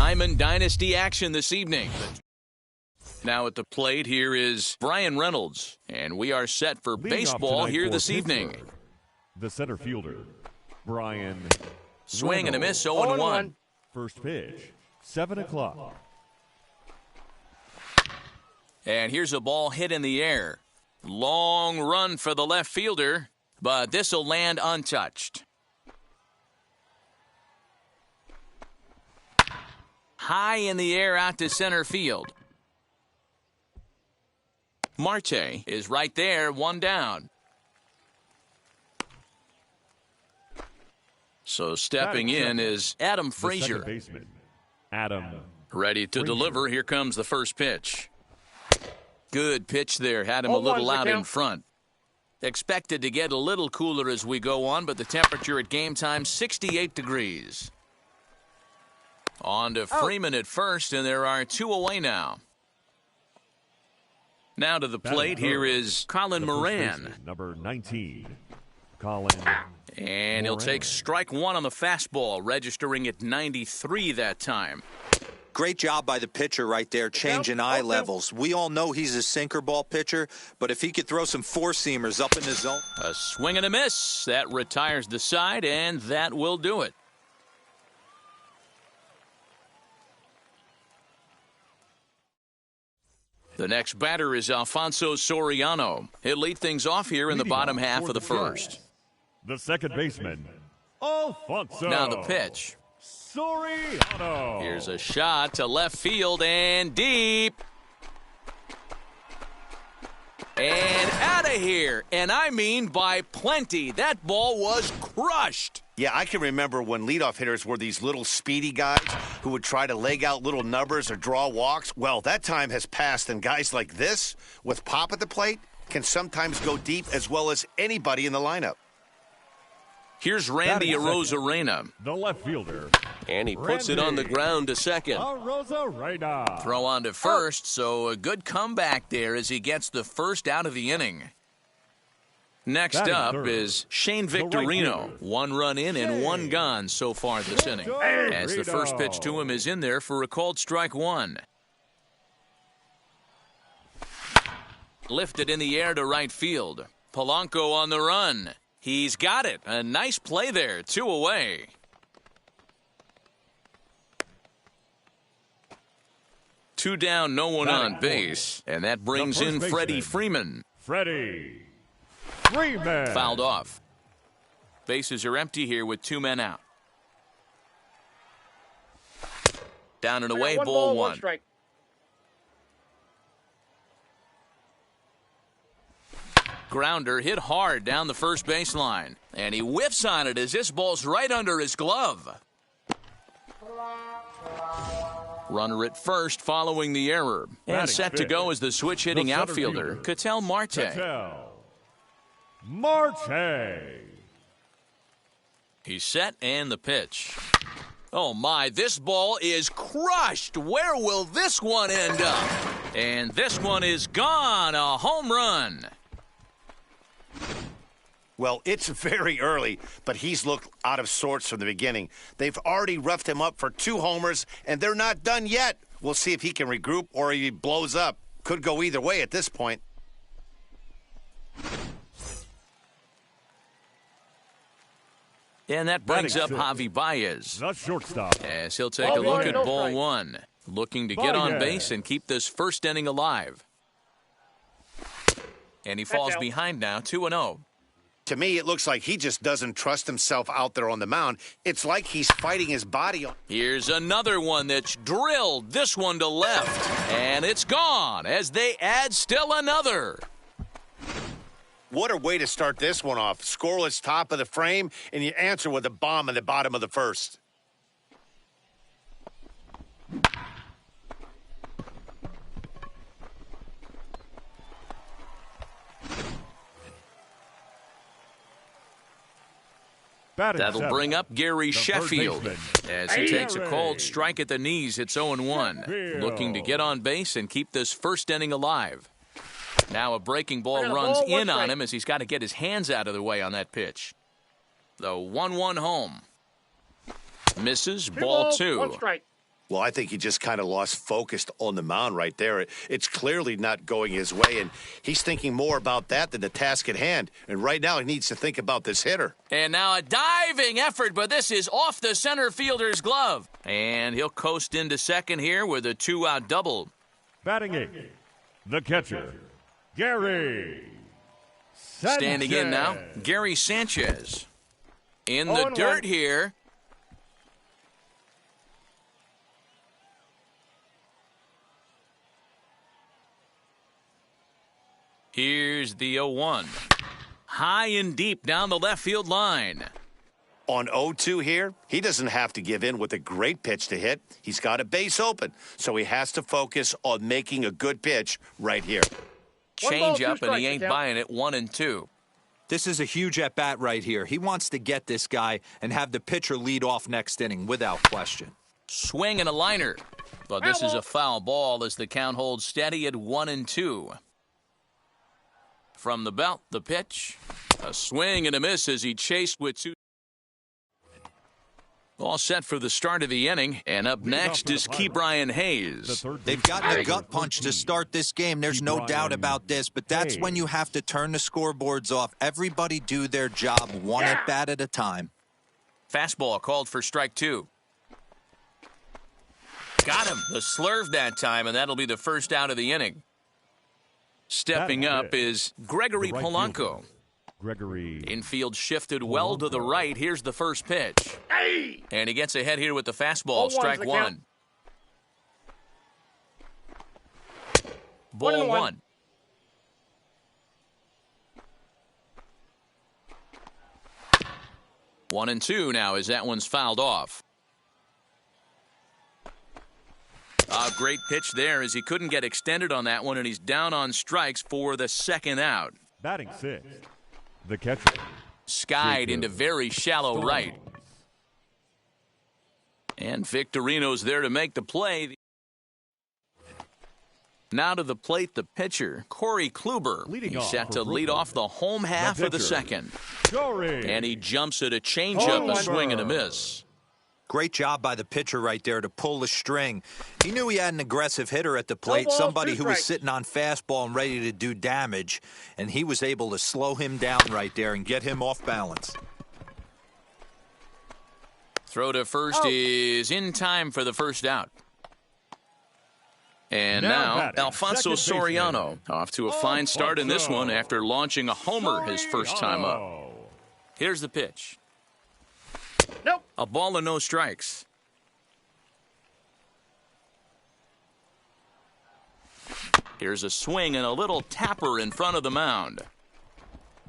Diamond Dynasty action this evening. Now at the plate, here is Brian Reynolds, and we are set for baseball here this evening. The center fielder, Brian Swing and a miss, 0-1. First pitch, 7 o'clock. And here's a ball hit in the air. Long run for the left fielder, but this will land untouched. High in the air out to center field. Marte is right there, one down. So stepping in is Adam Frazier. Baseman, Adam. Ready to deliver. Here comes the first pitch. Good pitch there. Had him a little out in front. Expected to get a little cooler as we go on, but the temperature at game time, 68 degrees. On to Freeman at first, and there are 2 away now. Now to the plate, here is Colin Moran. Number 19, Colin. And he'll take strike 1 on the fastball, registering at 93 that time. Great job by the pitcher right there, changing eye levels. We all know he's a sinker ball pitcher, but if he could throw some four-seamers up in the zone. A swing and a miss. That retires the side, and that will do it. The next batter is Alfonso Soriano. He'll lead things off here in the bottom half of the first. The second baseman, Alfonso. Now the pitch. Soriano. Here's a shot to left field and deep. And out of here. And I mean by plenty. That ball was crushed. Yeah, I can remember when leadoff hitters were these little speedy guys who would try to leg out little numbers or draw walks. Well, that time has passed, and guys like this, with pop at the plate, can sometimes go deep as well as anybody in the lineup. Here's Randy Arozarena. The left fielder. And he puts it on the ground to second. Arozarena. Throw on to first, so a good comeback there as he gets the first out of the inning. Next up is Shane Victorino. 1 run in and 1 gone so far this inning. As the first pitch to him is in there for a called strike 1. Lifted in the air to right field. Polanco on the run. He's got it. A nice play there. 2 away. Two down, no one on base. And that brings in Freddie Freeman. Freddie Freeman. Fouled off. Bases are empty here with 2 men out. Down and away, ball 1. Strike. Grounder hit hard down the first baseline. And he whiffs on it as this ball's right under his glove. Runner at first following the error. And set to go is the switch-hitting outfielder, Ketel Marte. He's set and the pitch. Oh my, this ball is crushed. Where will this one end up? And this one is gone, a home run. Well, it's very early, but he's looked out of sorts from the beginning. They've already roughed him up for 2 homers, and they're not done yet. We'll see if he can regroup or he blows up. Could go either way at this point. And that brings up Javi Baez. The shortstop. As he'll take a look at ball 1. Looking to get on base and keep this first inning alive. And he falls behind now, 2-0. To me, it looks like he just doesn't trust himself out there on the mound. It's like he's fighting his body. Here's another one that's drilled, this one to left. And it's gone as they add still another. What a way to start this one off. Scoreless top of the frame, and you answer with a bomb in the bottom of the first. That'll bring up Gary Sheffield as he takes a called strike at the knees. It's 0-1. Looking to get on base and keep this first inning alive. Now a breaking ball runs in on him as he's got to get his hands out of the way on that pitch. The 1-1 home. Misses, ball 2. Well, I think he just kind of lost focus on the mound right there. It's clearly not going his way, and he's thinking more about that than the task at hand. And right now he needs to think about this hitter. And now a diving effort, but this is off the center fielder's glove. And he'll coast into second here with a 2-out double. Batting 8, the catcher, Gary Sanchez. Standing in now, Gary Sanchez. In the dirt here. Here's the 0-1. High and deep down the left field line. On 0-2 here, he doesn't have to give in with a great pitch to hit. He's got a base open, so he has to focus on making a good pitch right here. Change up, and he ain't buying it. 1-2. This is a huge at-bat right here. He wants to get this guy and have the pitcher lead off next inning without question. Swing and a liner. But this is a foul ball as the count holds steady at 1-2. From the belt, the pitch. A swing and a miss as he chased with 2. All set for the start of the inning. And up next is Ke'Bryan Hayes. They've gotten a gut punch to start this game. There's no doubt about this. But that's when you have to turn the scoreboards off. Everybody do their job one at-bat at a time. Fastball called for strike 2. Got him. The slurve that time, and that'll be the first out of the inning. Stepping up is Gregory Polanco. Infield shifted well to the right. Here's the first pitch. And he gets ahead here with the fastball. Strike 1. Ball 1. One and 2 now as that one's fouled off. A great pitch there as he couldn't get extended on that one, and he's down on strikes for the second out. Batting 6, the catcher. Skied into very shallow right. And Victorino's there to make the play. Now to the plate, the pitcher, Corey Kluber. He's set to lead off the home half of the second. And he jumps at a changeup, a swing and a miss. Great job by the pitcher right there to pull the string. He knew he had an aggressive hitter at the plate, somebody who was sitting on fastball and ready to do damage, and he was able to slow him down right there and get him off balance. Throw to first is in time for the first out. And now Alfonso Soriano off to a fine start in this one after launching a homer his first time up. Here's the pitch. Nope. A ball and no strikes. Here's a swing and a little tapper in front of the mound.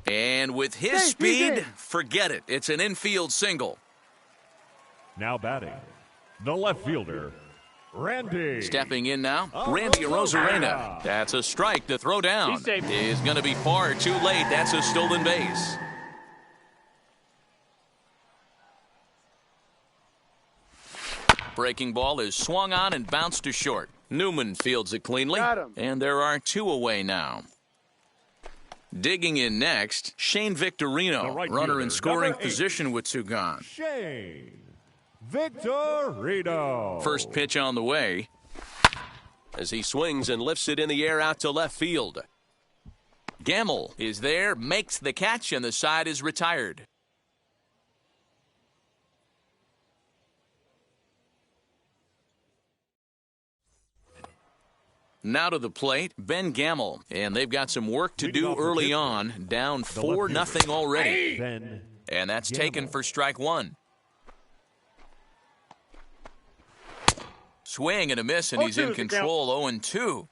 And with his speed, forget it. It's an infield single. Now batting, the left fielder, Randy. Stepping in now, Randy Arozarena. That's a strike to throw down. Is going to be far too late. That's a stolen base. Breaking ball is swung on and bounced to short. Newman fields it cleanly, and there are 2 away now. Digging in next, Shane Victorino, runner in scoring position with 2 gone. Shane Victorino. First pitch on the way as he swings and lifts it in the air out to left field. Gamble is there, makes the catch, and the side is retired. Now to the plate, Ben Gamble, and they've got some work to do early on, down 4-0 already. And that's taken for strike 1. Swing and a miss, and he's in control. 0-2.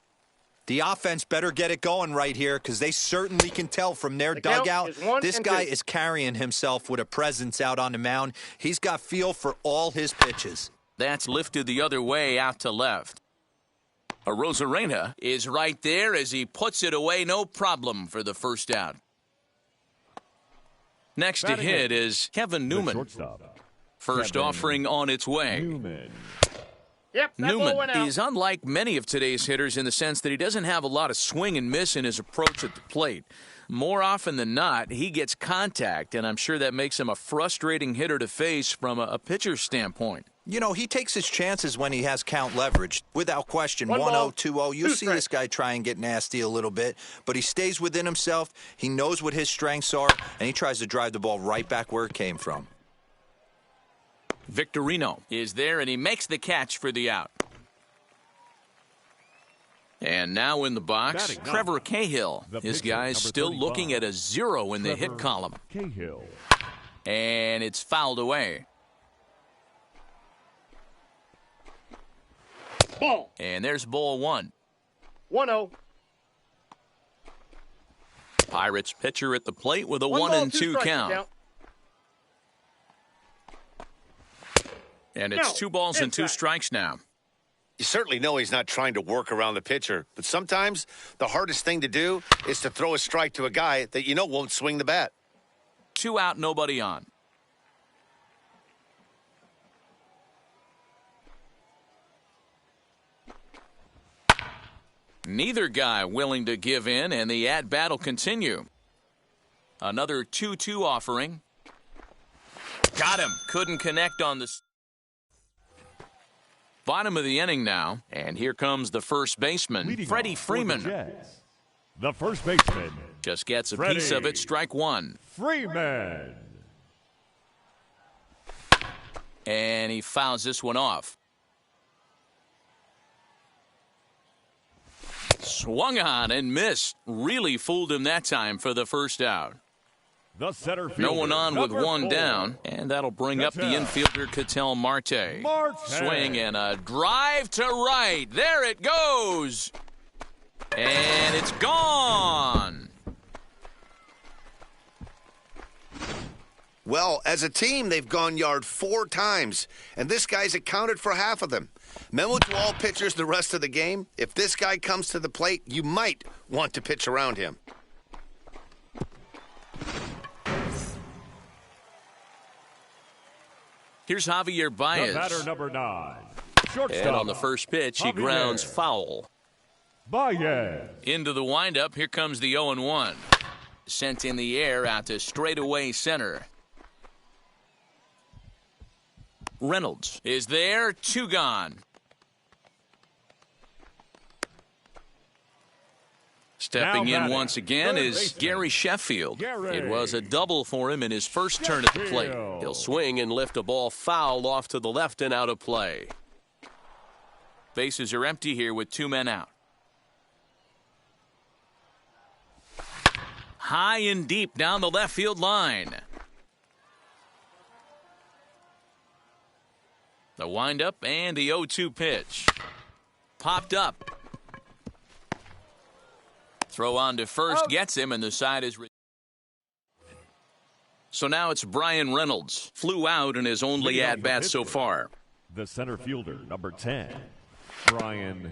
The offense better get it going right here because they certainly can tell from their dugout this guy is carrying himself with a presence out on the mound. He's got feel for all his pitches. That's lifted the other way out to left. Arozarena is right there as he puts it away, no problem for the first out. Next to hit is Kevin Newman. First offering on its way. Newman is unlike many of today's hitters in the sense that he doesn't have a lot of swing and miss in his approach at the plate. More often than not, he gets contact, and I'm sure that makes him a frustrating hitter to face from a pitcher's standpoint. You know, he takes his chances when he has count leverage. Without question, 1-0, 2-0. You see this guy try and get nasty a little bit, but he stays within himself. He knows what his strengths are, and he tries to drive the ball right back where it came from. Victorino is there, and he makes the catch for the out. And now in the box, Trevor Cahill. His guy's still looking at a 0 in the hit column. Cahill. And it's fouled away. Ball. And there's ball 1. 1-0. Pirates pitcher at the plate with a 1-2 count. And it's 2 balls and 2 strikes now. You certainly know he's not trying to work around the pitcher, but sometimes the hardest thing to do is to throw a strike to a guy that you know won't swing the bat. 2 out, nobody on. Neither guy willing to give in, and the at-bat will continue. Another 2-2 offering. Got him. Couldn't connect on the bottom of the inning now. And here comes the first baseman, Freddie Freeman. The first baseman just gets a piece of it. Strike 1. Freeman. And he fouls this one off. Swung on and missed. Really fooled him that time for the first out. The center fielder, no one on with 1 4. down, and that'll bring up the infielder Ketel Marte. Swing and a drive to right. There it goes. And it's gone. Well, as a team, they've gone yard 4 times, and this guy's accounted for half of them. Memo to all pitchers the rest of the game. If this guy comes to the plate, you might want to pitch around him. Here's Javier Baez. The batter, number 9. Shortstop. And on the first pitch, he grounds foul. Baez. Into the windup, here comes the 0-1. Sent in the air out to straightaway center. Reynolds is there, 2 gone. Stepping in once again is Gary Sheffield. It was a double for him in his first turn at the plate. He'll swing and lift a ball foul off to the left and out of play. Bases are empty here with 2 men out. High and deep down the left field line. The windup and the 0-2 pitch. Popped up. Throw on to first, gets him, and the side is... So now it's Brian Reynolds. Flew out in his only at-bat so far. The center fielder, number 10, Brian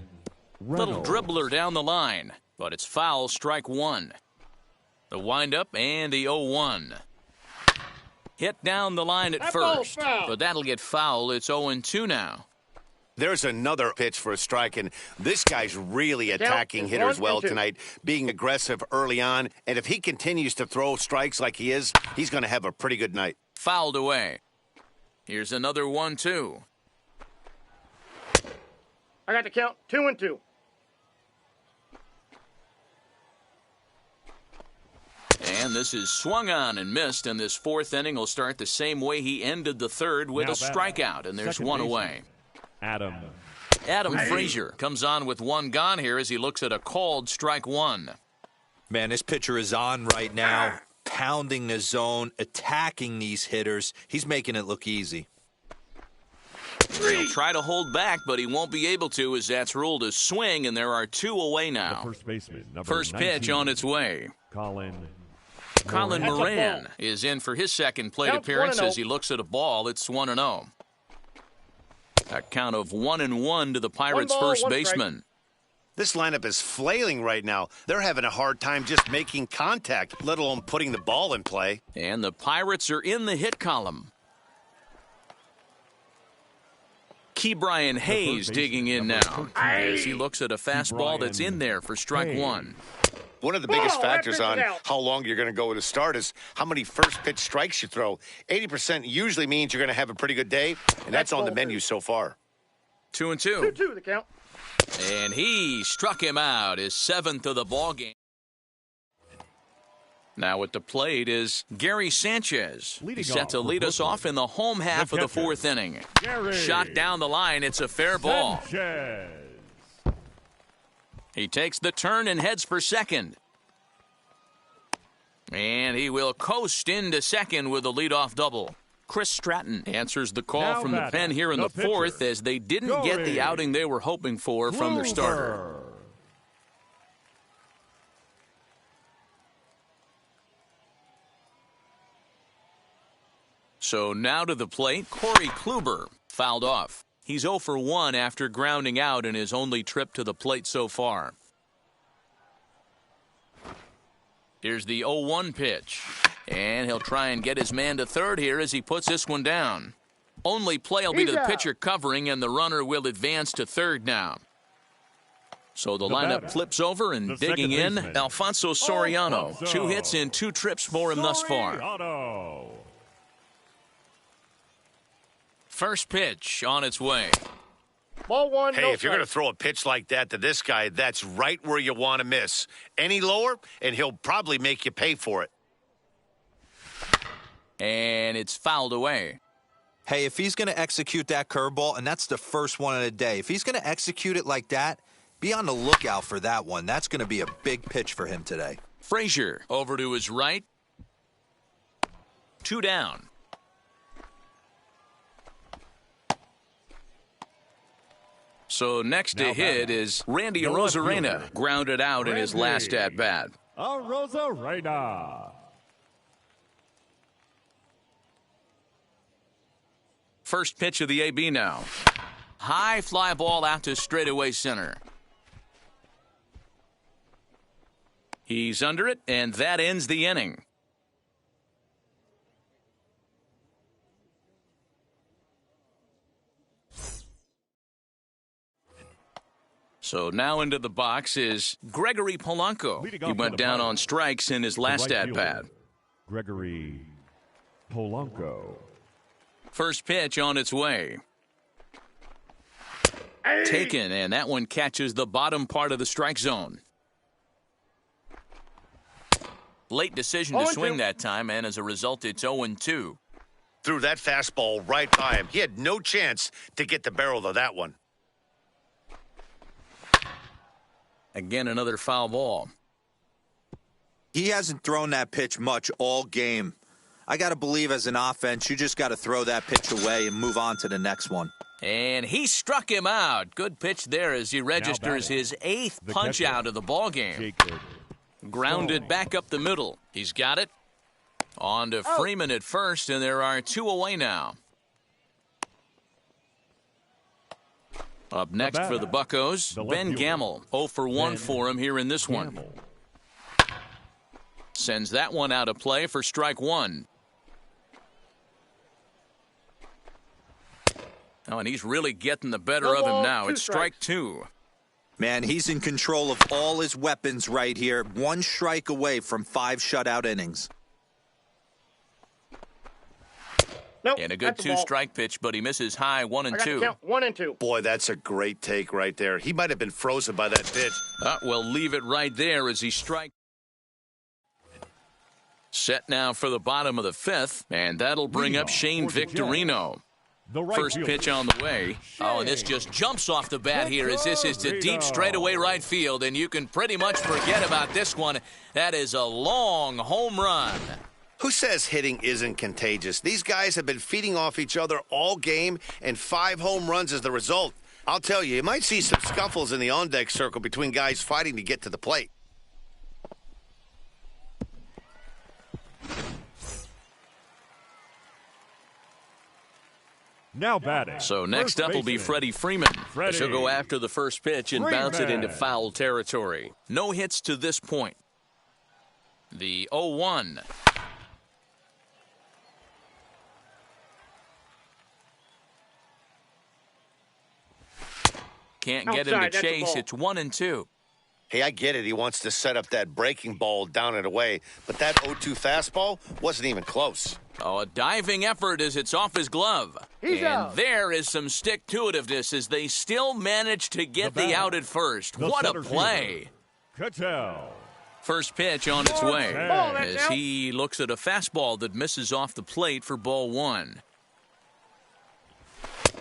Reynolds. Little dribbler down the line, but it's foul, strike 1. The windup and the 0-1. Hit down the line at first, but that'll get foul. It's 0-2 now. There's another pitch for a strike, and this guy's really attacking hitters well tonight, being aggressive early on. And if he continues to throw strikes like he is, he's going to have a pretty good night. Fouled away. Here's another 1-2. I got the count, 2-2. And this is swung on and missed, and this 4th inning will start the same way he ended the 3rd with a strikeout, and there's 1 away. Adam Frazier comes on with 1 gone here as he looks at a called strike 1. Man, this pitcher is on right now, pounding the zone, attacking these hitters. He's making it look easy. He'll try to hold back, but he won't be able to as that's ruled a swing, and there are 2 away now. The first baseman, number First 19, pitch on its way. Colin Moran is in for his second plate appearance as he looks at a ball. It's 1-0. A count of 1-1 to the Pirates' first baseman. This lineup is flailing right now. They're having a hard time just making contact, let alone putting the ball in play. And the Pirates are in the hit column. Ke'Bryan Hayes digging in now as he looks at a fastball that's in there for strike 1. One of the biggest factors on how long you're going to go with a start is how many first pitch strikes you throw. 80% usually means you're going to have a pretty good day, and that's on the menu so far. 2-2. 2-2 the count. And he struck him out, his 7th of the ball game. Now at the plate is Gary Sanchez. He's set to lead us off in the home half of the 4th inning. Shot down the line. It's a fair ball. He takes the turn and heads for second. And he will coast into second with a leadoff double. Chris Stratton answers the call from the pen here in the 4th as they didn't get the outing they were hoping for from their starter. So now to the plate, Corey Kluber fouled off. He's 0 for 1 after grounding out in his only trip to the plate so far. Here's the 0-1 pitch. And he'll try and get his man to third here as he puts this one down. Only play will be to the pitcher covering, and the runner will advance to third now. So the lineup flips over, and digging in, Alfonso Soriano. 2 hits in 2 trips for him thus far. First pitch on its way. Ball 1. Hey, if you're going to throw a pitch like that to this guy, that's right where you want to miss. Any lower, and he'll probably make you pay for it. And it's fouled away. Hey, if he's going to execute that curveball, and that's the first one of the day, if he's going to execute it like that, be on the lookout for that one. That's going to be a big pitch for him today. Frazier over to his right. 2 down. So next to hit is Randy Arozarena, grounded out in his last at-bat. Arozarena. First pitch of the AB now. High fly ball out to straightaway center. He's under it, and that ends the inning. So now into the box is Gregory Polanco. He went down on strikes in his last at-bat. Gregory Polanco. First pitch on its way. Taken, and that one catches the bottom part of the strike zone. Late decision to swing that time, and as a result, it's 0-2. Threw that fastball right by him. He had no chance to get the barrel of that one. Again, another foul ball. He hasn't thrown that pitch much all game. I got to believe as an offense, you just got to throw that pitch away and move on to the next one. And he struck him out. Good pitch there as he registers his 8th punch out of the ball game. Grounded back up the middle. He's got it. On to Freeman at first, and there are 2 away now. Up next for the Buccos, Ben Gamel. 0 for 1 for him here in this one. Sends that one out of play for strike 1. Oh, and he's really getting the better of him now. It's strike 2. Man, he's in control of all his weapons right here. 1 strike away from 5 shutout innings. And a good 2-strike pitch, but he misses high 1-2. 1-2. Boy, that's a great take right there. He might have been frozen by that pitch. We'll leave it right there as he strikes. Set now for the bottom of the 5th, and that'll bring up Shane Victorino. First pitch on the way. Oh, and this just jumps off the bat here as this is to deep straightaway right field, and you can pretty much forget about this one. That is a long home run. Who says hitting isn't contagious? These guys have been feeding off each other all game, and 5 home runs is the result. I'll tell you, you might see some scuffles in the on-deck circle between guys fighting to get to the plate. Now batting. So next up will be Freddie Freeman. She'll go after the first pitch and bounce it into foul territory. No hits to this point. The 0-1. Can't get him to chase. It's 1-2. Hey, I get it. He wants to set up that breaking ball down and away, but that 0-2 fastball wasn't even close. Oh, a diving effort as it's off his glove. He's and out. There is some stick-to-itiveness as they still manage to get the out at first. What a play. Cahill. First pitch on its way Ball, that's as out. he looks at a fastball that misses off the plate for ball one.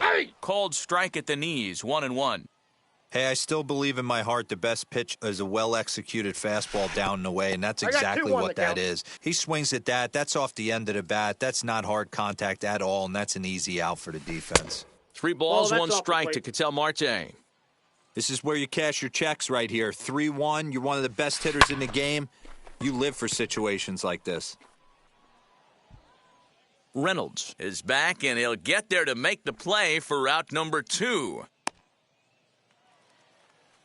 Hey! Called strike at the knees, 1-1. Hey, I still believe in my heart the best pitch is a well-executed fastball down and away, and that's I got exactly 2 on what the that count. is. He swings at that. That's off the end of the bat. That's not hard contact at all, and that's an easy out for the defense. 3 balls, that's 1 off the strike to plate. Ketel Marte. This is where you cash your checks right here. 3-1. You're one of the best hitters in the game. You live for situations like this. Reynolds is back, and he'll get there to make the play for out number 2.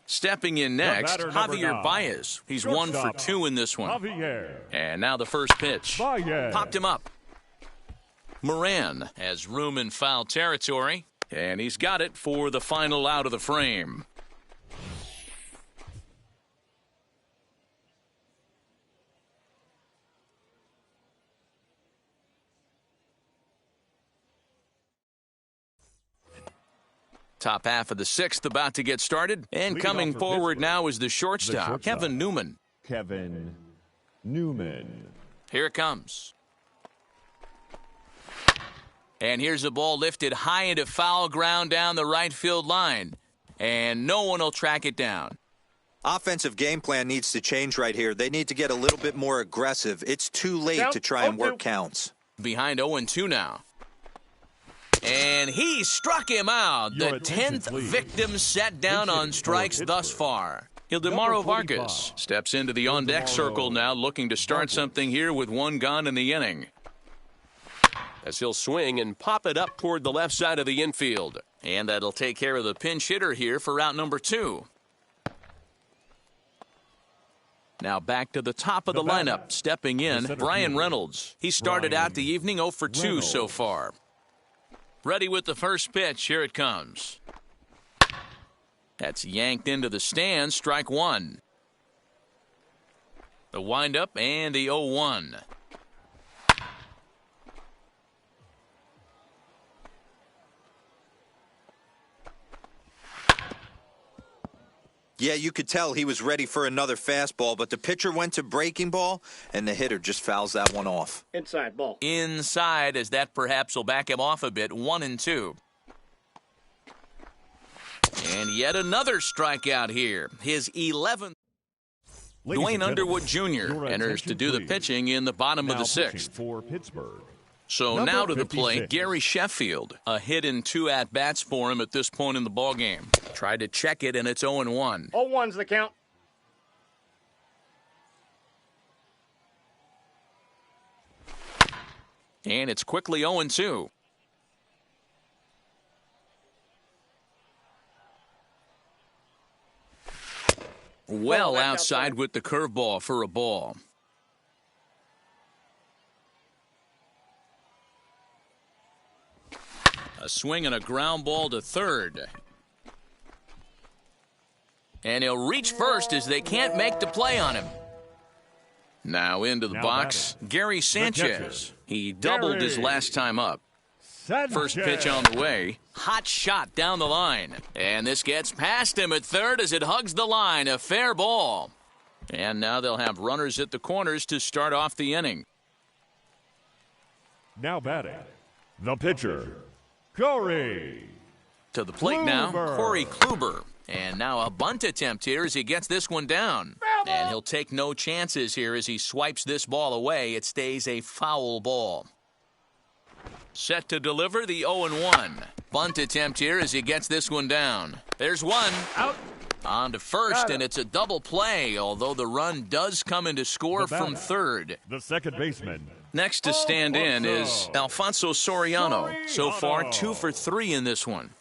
Stepping in next, batter, number Javier 9. Baez. He's 1 for Shortstop, 2 in this one. Javier. And now the first pitch. Baez. Popped him up. Moran has room in foul territory, and he's got it for the final out of the frame. Top half of the 6th about to get started, and Leading coming off for forward Pittsburgh, now is the shortstop, Kevin Newman. Kevin Newman. Here it comes. And here's a ball lifted high into foul ground down the right field line, and no one will track it down. Offensive game plan needs to change right here. They need to get a little bit more aggressive. It's too late Count, to try and 0-2. work counts. Behind 0-2 now. And he struck him out. Your The attention, 10th please. victim set down on Attention strikes for thus Pittsburgh. far. Ildemaro Number 45. Vargas steps into the on-deck circle now, looking to start Vargas. something here with 1 gone in the inning. As he'll swing and pop it up toward the left side of the infield. And that'll take care of the pinch hitter here for out number 2. Now back to the top of the batter. lineup. Stepping in, The center Brian fielder. Reynolds. He started Brian out the evening 0 for 2 so Reynolds. far. Ready with the first pitch. Here it comes. That's yanked into the stands. Strike 1. The windup and the 0-1. Yeah, you could tell he was ready for another fastball, but the pitcher went to breaking ball, and the hitter just fouls that one off. Inside ball. Inside, as that perhaps will back him off a bit. 1-2. And yet another strikeout here. His 11th. Ladies Dwayne and Underwood gentlemen, Jr. your enters to attention, do the please. pitching in the bottom of Now the pitching 6th. for Pittsburgh. So Number now to the plate, 56. Gary Sheffield. A hit in 2 at-bats for him at this point in the ballgame. Tried to check it, and it's 0-1. 0-1's the count. And it's quickly 0-2. Well that's outside outside. with the curveball for a ball. A swing and a ground ball to third. And he'll reach first as they can't make the play on him. Now into the Now box, Gary Sanchez. catcher. He doubled his Gary. last time up. Sanchez. First pitch on the way. Hot shot down the line. And this gets past him at third as it hugs the line. A fair ball. And now they'll have runners at the corners to start off the inning. Now batting, the pitcher, Corey. To the plate now, Kluber. Corey Kluber. And now a bunt attempt here as he gets this one down. And he'll take no chances here as he swipes this ball away. It stays a foul ball. Set to deliver the 0-1. Bunt attempt here as he gets this one down. There's one. Out. On to first, Got it. and it's a double play, although the run does come into score The batter. from third. The second baseman, Next to stand in is Alfonso Soriano. So far, 2 for 3 in this one.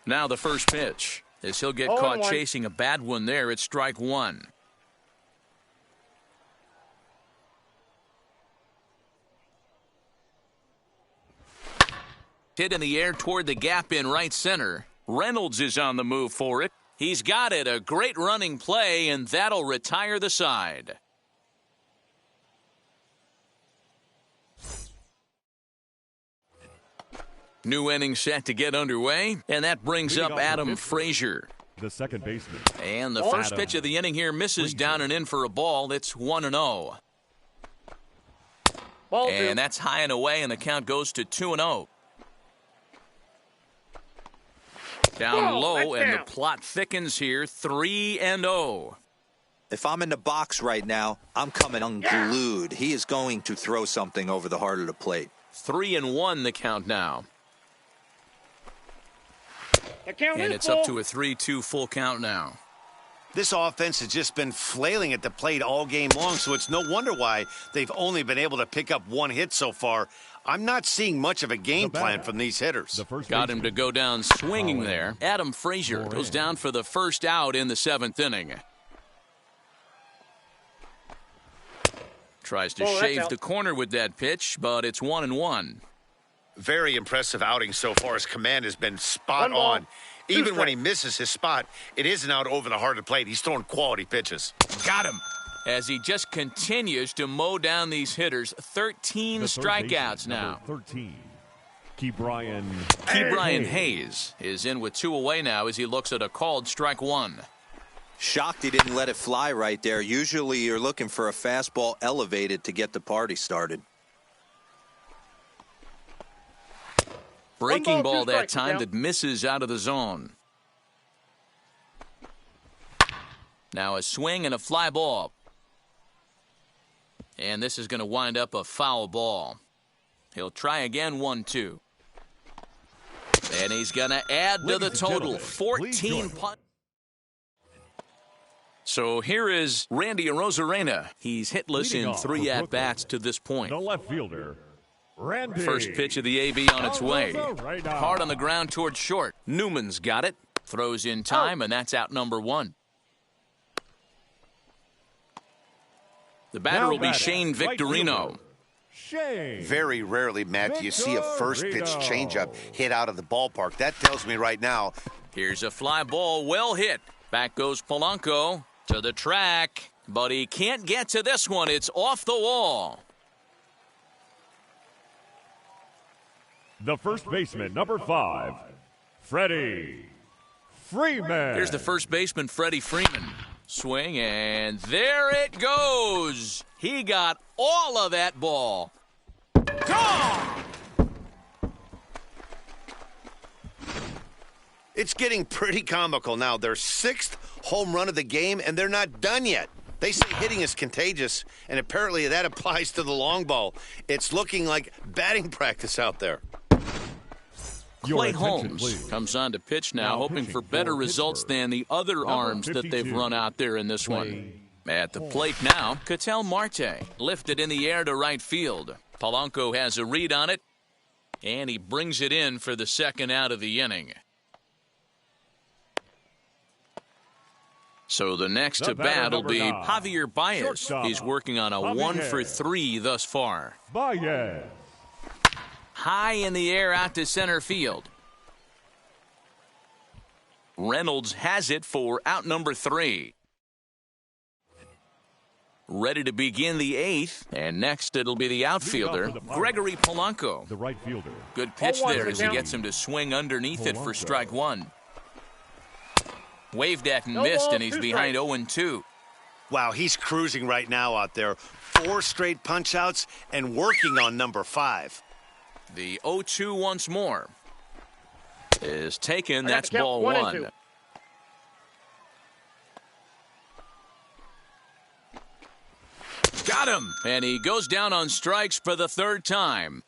Now the first pitch. As he'll get caught 0-1. chasing a bad one there, it's strike 1. Hit in the air toward the gap in right center. Reynolds is on the move for it. He's got it. A great running play, and that'll retire the side. New inning set to get underway, and that brings up Adam Frazier. The second baseman. And the first pitch of the inning here misses down and in for a ball. It's 1-0. And that's high and away, and the count goes to 2-0. Down low, and the plot thickens here, 3-0. If I'm in the box right now, I'm coming unglued. He is going to throw something over the heart of the plate. 3-1 the count now. And it's up to a 3-2 full count now. This offense has just been flailing at the plate all game long, so it's no wonder why they've only been able to pick up one hit so far. I'm not seeing much of a game plan from these hitters. Got him to go down swinging there. Adam Frazier goes down for the first out in the 7th inning. Tries to shave the corner with that pitch, but it's 1-1. Very impressive outing so far. His command has been spot on. Even when he misses his spot, it isn't out over the heart of the plate. He's throwing quality pitches. Got him. As he just continues to mow down these hitters. 13 strikeouts now. 13. Ke'Bryan Hayes is in with 2 away now as he looks at a called strike 1. Shocked he didn't let it fly right there. Usually you're looking for a fastball elevated to get the party started. Breaking ball that time that misses out of the zone. Now a swing and a fly ball. And this is going to wind up a foul ball. He'll try again, 1-2. And he's going to add to the total. 14 punts. So here is Randy Arozarena. He's hitless in 3 at-bats to this point. The left fielder, Randy. First pitch of the AB on its way. Hard on the ground towards short. Newman's got it. Throws in time, and that's out number 1. The batter will be Shane Victorino. Very rarely, Matt, do you see a first-pitch changeup hit out of the ballpark. That tells me right now. Here's a fly ball, well hit. Back goes Polanco to the track, but he can't get to this one. It's off the wall. The first baseman, number 5, Freddie Freeman. Here's the first baseman, Freddie Freeman. Swing, and there it goes. He got all of that ball. Gone! It's getting pretty comical now. Their 6th home run of the game, and they're not done yet. They say hitting is contagious, and apparently that applies to the long ball. It's looking like batting practice out there. Clay Holmes comes on to pitch now, hoping for better results than the other arms that they've run out there in this one. At the plate now, Ketel Marte lifted in the air to right field. Polanco has a read on it, and he brings it in for the 2nd out of the inning. So the next to bat will be Javier Baez. He's working on a 1-for-3 thus far. Baez. High in the air out to center field. Reynolds has it for out number 3. Ready to begin the 8th, and next it'll be the outfielder, Gregory Polanco. The right fielder. Good pitch there as he gets him to swing underneath it for strike 1. Waved at and missed, and he's behind 0-2. Wow, he's cruising right now out there. 4 straight punch-outs and working on number 5. The 0-2 once more is taken. That's ball 1. Got him, and he goes down on strikes for the 3rd time.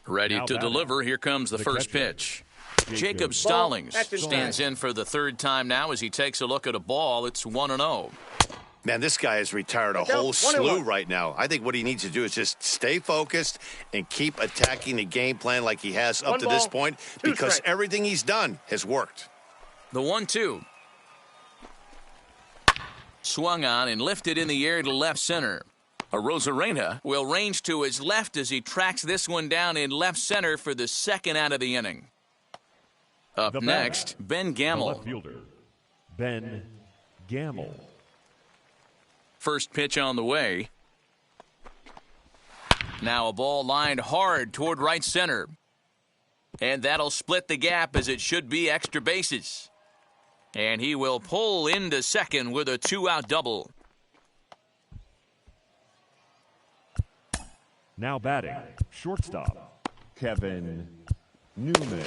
Ready to deliver. Here comes the first pitch. Jacob Stallings stands in for the 3rd time now as he takes a look at a ball. It's 1-0. Man, this guy has retired a whole slew right now. I think what he needs to do is just stay focused and keep attacking the game plan like he has up to this point, because everything he's done has worked. The 1-2. Swung on and lifted in the air to left center. Arozarena will range to his left as he tracks this one down in left center for the 2nd out of the inning. Up next, Ben Gamel. Ben Gamble. First pitch on the way. Now a ball lined hard toward right center. And that'll split the gap as it should be extra bases. And he will pull into second with a 2-out double. Now batting, shortstop, Kevin Newman.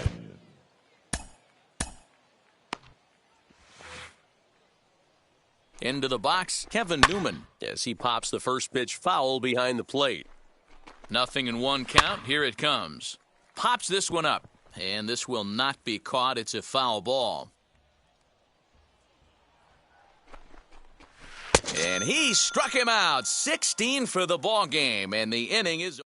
Into the box, Kevin Newman, as he pops the first pitch foul behind the plate. 0-1 count. Here it comes. Pops this one up, and this will not be caught. It's a foul ball. And he struck him out. 16 for the ball game, and the inning is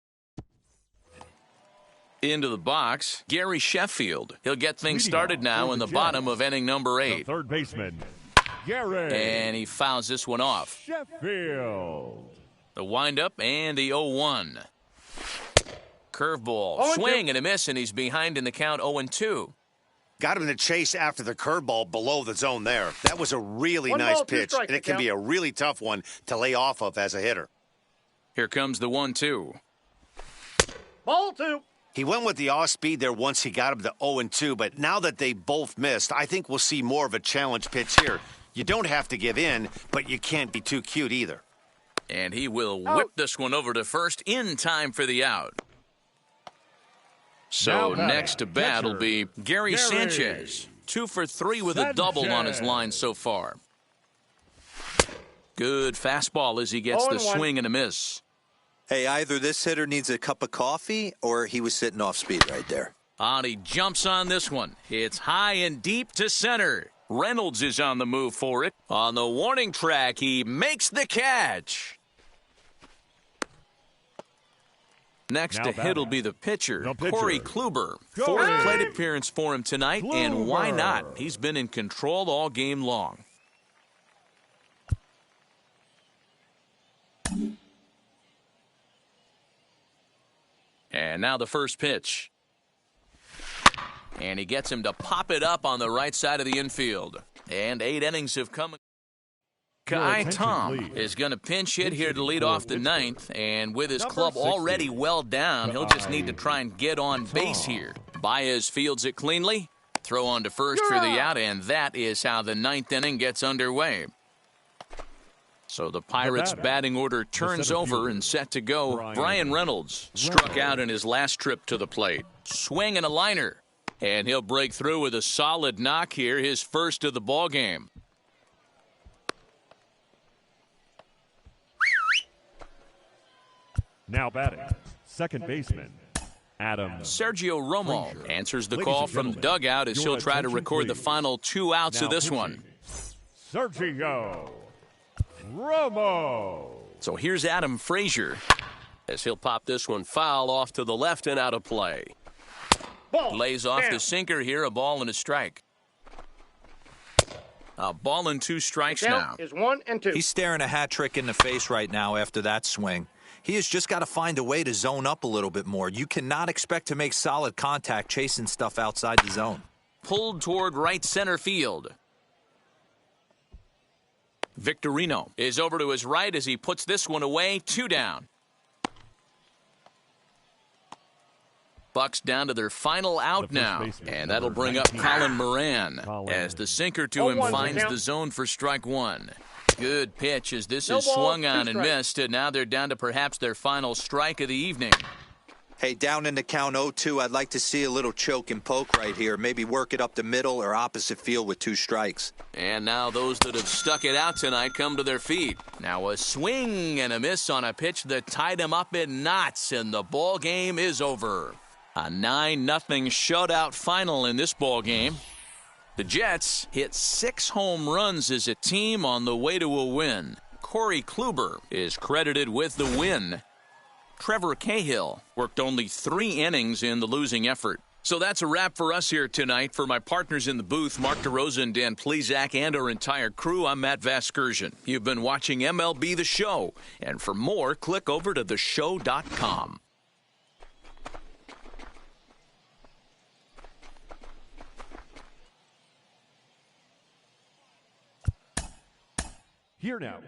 into the box. Gary Sheffield. He'll get things started now in the bottom of inning number 8. The third baseman, Gary. And he fouls this one off. Sheffield. The windup and the 0-1. Curveball, swing and a miss, and he's behind in the count 0-2. Got him in the chase after the curveball below the zone there. That was a really nice pitch, and it can be a really tough one to lay off of as a hitter. Here comes the 1-2. Ball 2. He went with the off speed there once he got him to 0-2, but now that they both missed, I think we'll see more of a challenge pitch here. You don't have to give in, but you can't be too cute either. And he will whip this one over to first in time for the out. So next to bat will be Gary Sanchez. 2 for 3 with a double on his line so far. Good fastball as he gets the swing and a miss. Hey, either this hitter needs a cup of coffee or he was sitting off speed right there. He jumps on this one. It's high and deep to center. Reynolds is on the move for it. On the warning track, he makes the catch. Next to hit will be the pitcher, Corey Kluber. 4th plate appearance for him tonight, and why not? He's been in control all game long. And now the first pitch. And he gets him to pop it up on the right side of the infield. And 8 innings have come. Kai Tom is going to pinch hit here to lead off the 9th, and with his club already well down, he'll just need to try and get on base here. Baez fields it cleanly, throw on to first for the out, and that is how the 9th inning gets underway. So the Pirates' batting order turns over and set to go. Brian Reynolds struck out in his last trip to the plate. Swing and a liner, and he'll break through with a solid knock here, his first of the ball game. Now batting, second baseman, Adam. Sergio Romo answers the call from the dugout as he'll try to record the final 2 outs of this one. Sergio Romo. So here's Adam Frazier as he'll pop this one foul off to the left and out of play. Lays off the sinker here, a ball and a strike. A ball and 2 strikes now. Is 1 and 2. He's staring a hat trick in the face right now after that swing. He has just got to find a way to zone up a little bit more. You cannot expect to make solid contact chasing stuff outside the zone. Pulled toward right center field. Victorino is over to his right as he puts this one away. 2 down. Bucks down to their final out now, and that'll bring up Colin Moran as the sinker to him finds the zone for strike 1. Good pitch as this is swung on and missed, and now they're down to perhaps their final strike of the evening. Hey, down in the count 0-2, I'd like to see a little choke and poke right here. Maybe work it up the middle or opposite field with 2 strikes. And now those that have stuck it out tonight come to their feet. Now a swing and a miss on a pitch that tied him up in knots, and the ball game is over. A 9-0 shutout final in this ball game. The Jets hit 6 home runs as a team on the way to a win. Corey Kluber is credited with the win. Trevor Cahill worked only 3 innings in the losing effort. So that's a wrap for us here tonight. For my partners in the booth, Mark DeRosa and Dan Plezak, and our entire crew, I'm Matt Vasgersian. You've been watching MLB The Show. And for more, click over to theshow.com. Here now.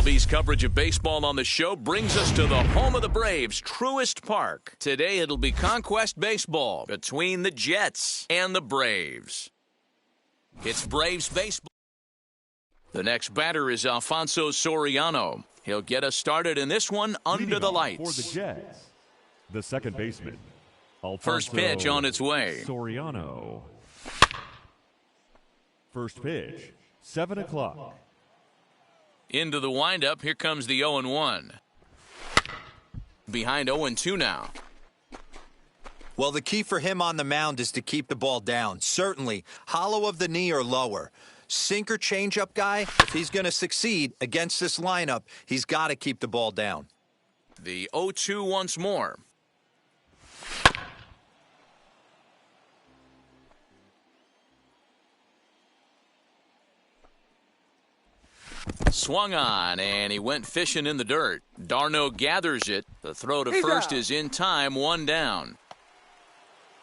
MLB's coverage of baseball on the show brings us to the home of the Braves, Truist Park. Today it'll be Conquest Baseball between the Jets and the Braves. It's Braves baseball. The next batter is Alfonso Soriano. He'll get us started in this one under the lights. For the Jets, the second baseman, Alfonso First pitch on its way. Soriano. First pitch, 7 o'clock. Into the windup, here comes the 0-1. Behind 0-2 now. Well, the key for him on the mound is to keep the ball down. Certainly, hollow of the knee or lower. Sinker changeup guy, if he's going to succeed against this lineup, he's got to keep the ball down. The 0-2 once more. Swung on, and he went fishing in the dirt. Darno gathers it. The throw to first is in time, one down.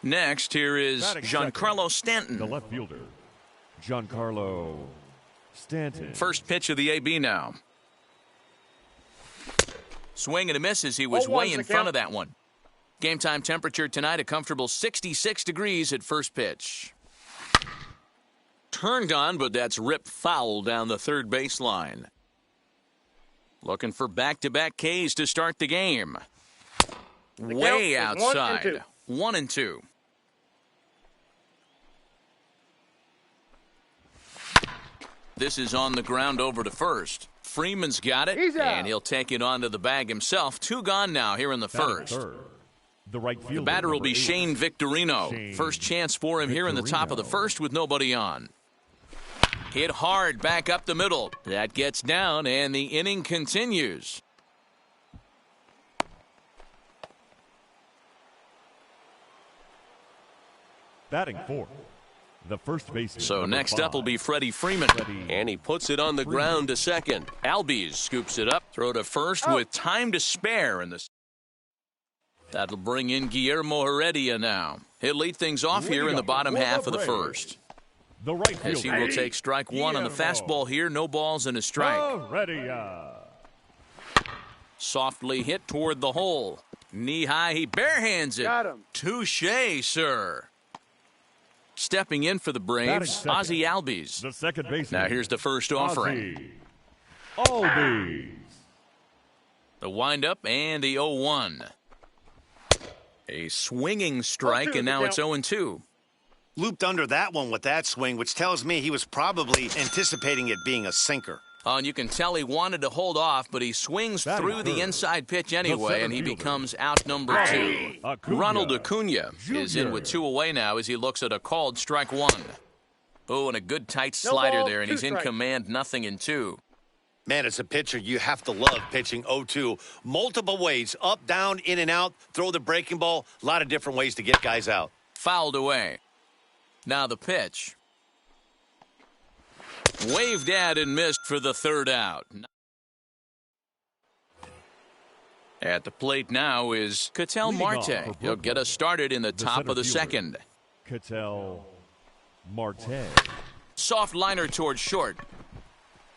Next, here is Giancarlo Stanton. The left fielder, Giancarlo Stanton. First pitch of the AB now. Swing and a miss as he was way in front of that one. Game time temperature tonight, a comfortable 66 degrees at first pitch. Turned on, but that's ripped foul down the third baseline. Looking for back-to-back Ks to start the game. Way outside. 1-2. This is on the ground over to first. Freeman's got it, and he'll take it onto the bag himself. Two gone now here in the first. The right fielder, the batter will be Shane Victorino. First chance for him here in the top of the first with nobody on. Hit hard back up the middle. That gets down, and the inning continues. Batting fourth, the first baseman. So next up will be Freddie Freeman. And he puts it on the ground to second. Albies scoops it up. Throw to first with time to spare in the. That'll bring in Guillermo Heredia now. He'll lead things off here in the bottom half of the first. The right fielder. As he will take strike one on the fastball here. No balls and a strike. Ready. Softly hit toward the hole. Knee high, he barehands it. Got him. Touché, sir. Stepping in for the Braves, Ozzie Albies. The second baseman. Now here's the first offering. Albies. The windup and the 0-1. A swinging strike, and now it's 0-2. Looped under that one with that swing, which tells me he was probably anticipating it being a sinker. And you can tell he wanted to hold off, but he swings through the inside pitch anyway, and he becomes out number 2. Ronald Acuna is in with 2 away now as he looks at a called strike 1. Oh, and a good tight slider there, and he's in command, 0-2. Man, as a pitcher, you have to love pitching 0-2. Multiple ways, up, down, in and out, throw the breaking ball. A lot of different ways to get guys out. Fouled away. Now the pitch. Waved at and missed for the third out. At the plate now is Ketel Marte. He'll get us started in the top of the second. Ketel Marte. Soft liner towards short.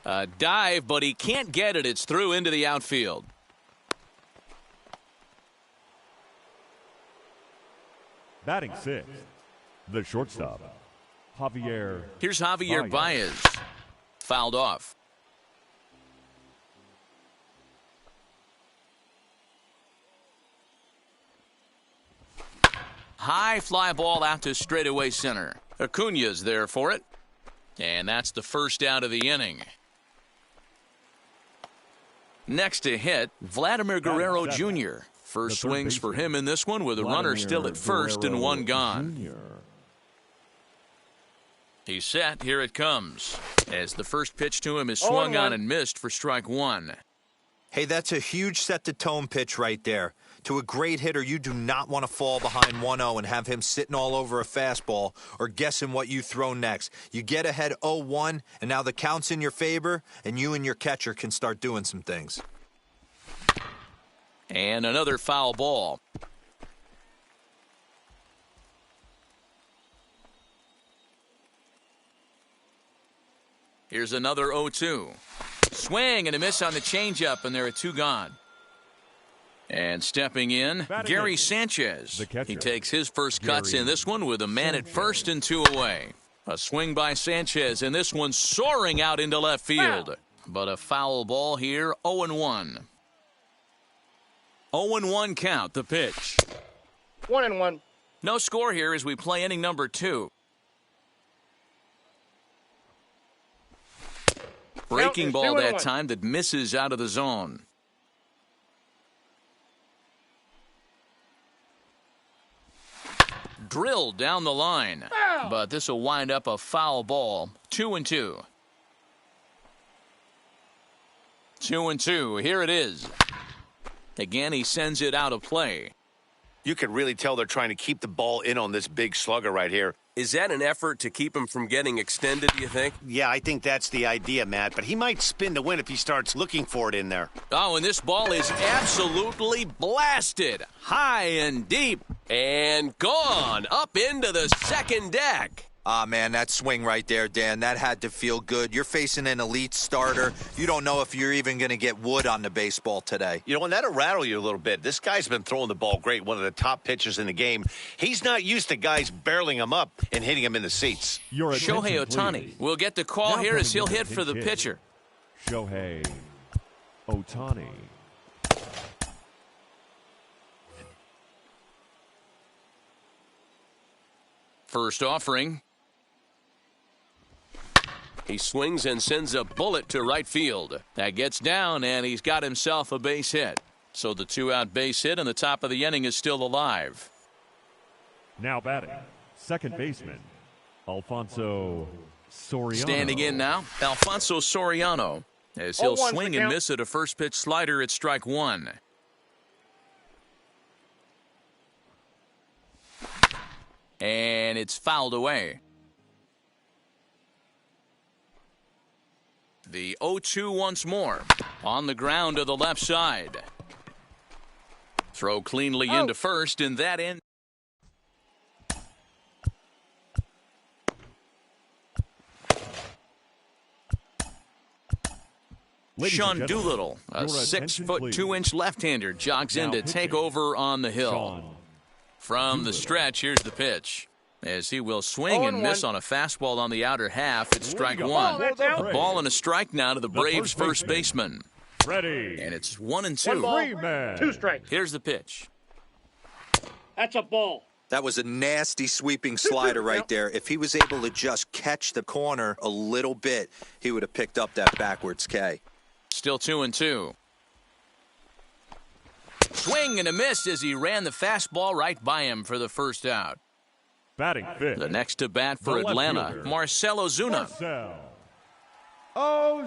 A dive, but he can't get it. It's through into the outfield. Batting 6th, the shortstop, Javier. Here's Javier Baez. Fouled off. High fly ball out to straightaway center. Acuna's there for it. And that's the first out of the inning. Next to hit, Vladimir Guerrero Jr. First swings for him in this one with a runner still at first and 1 gone. He's set. Here it comes. As the first pitch to him is swung on and missed for strike 1. Hey, that's a huge set-the-tone pitch right there. To a great hitter, you do not want to fall behind 1-0 and have him sitting all over a fastball or guessing what you throw next. You get ahead 0-1, and now the count's in your favor, and you and your catcher can start doing some things. And another foul ball. Here's another 0-2. Swing and a miss on the changeup, and there are 2 gone. And stepping in, Gary Sanchez. He takes his first cuts in this one with a man at first and 2 away. A swing by Sanchez, and this one soaring out into left field. But a foul ball here, 0-1. 0-1 count, the pitch. 1-1. No score here as we play inning number 2. Breaking ball that time that misses out of the zone. Drilled down the line, but this will wind up a foul ball. 2-2. 2-2. Here it is. Again, he sends it out of play. You can really tell they're trying to keep the ball in on this big slugger right here. Is that an effort to keep him from getting extended, do you think? Yeah, I think that's the idea, Matt. But he might spin to win if he starts looking for it in there. Oh, and this ball is absolutely blasted. High and deep. And gone up into the second deck. Ah, man, that swing right there, Dan, that had to feel good. You're facing an elite starter. You don't know if you're even going to get wood on the baseball today. You know, and that'll rattle you a little bit. This guy's been throwing the ball great, one of the top pitchers in the game. He's not used to guys barreling him up and hitting him in the seats. Shohei Ohtani will get the call here as he'll hit for the pitcher. Shohei Ohtani. First offering. He swings and sends a bullet to right field. That gets down, and he's got himself a base hit. So the 2-out base hit, and the top of the inning is still alive. Now batting, second baseman, Alfonso Soriano. Standing in now, Alfonso Soriano, as he'll swing and miss at a first pitch slider at strike 1. And it's fouled away. The 0-2 once more. On the ground to the left side. Throw cleanly into first, and that end. Sean Doolittle, a 6'2" left-hander, jogs in to take over on the hill. From the stretch, here's the pitch. As he will swing and miss on a fastball on the outer half, it's strike one. A ball and a strike now to the Braves' first baseman. And it's 1-2. 1 ball, 2 strikes. Here's the pitch. That's a ball. That was a nasty sweeping slider right there. If he was able to just catch the corner a little bit, he would have picked up that backwards K. Still 2-2. Swing and a miss as he ran the fastball right by him for the first out. Batting fifth. The next to bat for Atlanta, Marcell Ozuna.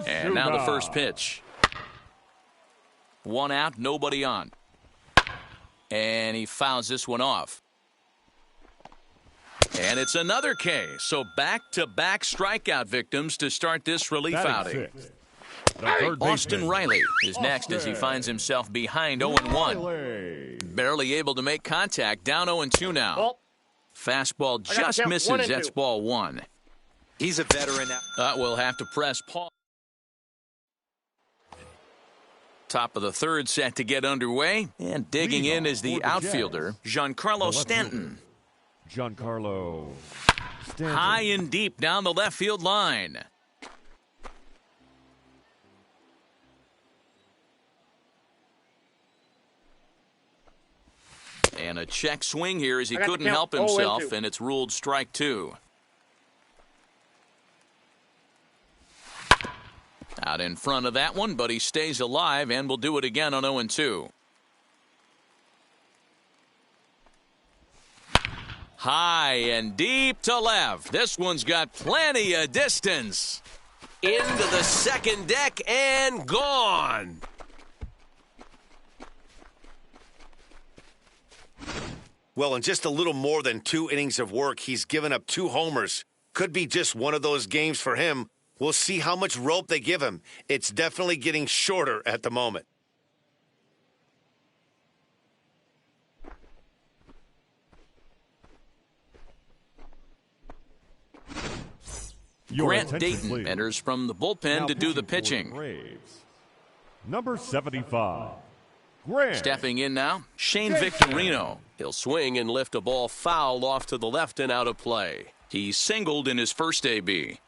And now the first pitch. 1 out, nobody on. And he fouls this one off. And it's another K. So back-to-back strikeout victims to start this relief outing. Austin Riley is next as he finds himself behind 0-1. Barely able to make contact, down 0-2 now. Ball. Fastball just misses. That's ball 1. He's a veteran. We'll have to press pause. Top of the third set to get underway. And digging in is the outfielder, Giancarlo Stanton. Giancarlo Stanton. High and deep down the left field line. And a check swing here as he couldn't help himself, and it's ruled strike 2. Out in front of that one, but he stays alive and will do it again on 0-2. High and deep to left. This one's got plenty of distance. Into the second deck and gone. Well, in just a little more than 2 innings of work, he's given up 2 homers. Could be just one of those games for him. We'll see how much rope they give him. It's definitely getting shorter at the moment. Grant Dayton enters from the bullpen to do the pitching. Number 75. Grant. Stepping in now, Shane Victorino. He'll swing and lift a ball foul off to the left and out of play. He singled in his first AB.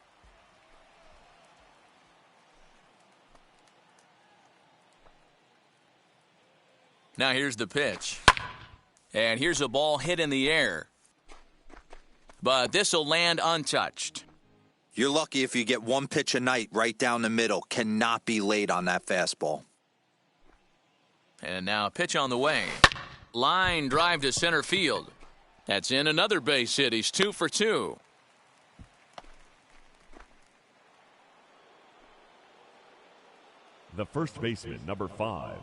Now here's the pitch. And here's a ball hit in the air. But this will land untouched. You're lucky if you get 1 pitch a night right down the middle. Cannot be late on that fastball. And now a pitch on the way. Line drive to center field. That's in another base hit. He's 2 for 2. The first baseman, number 5,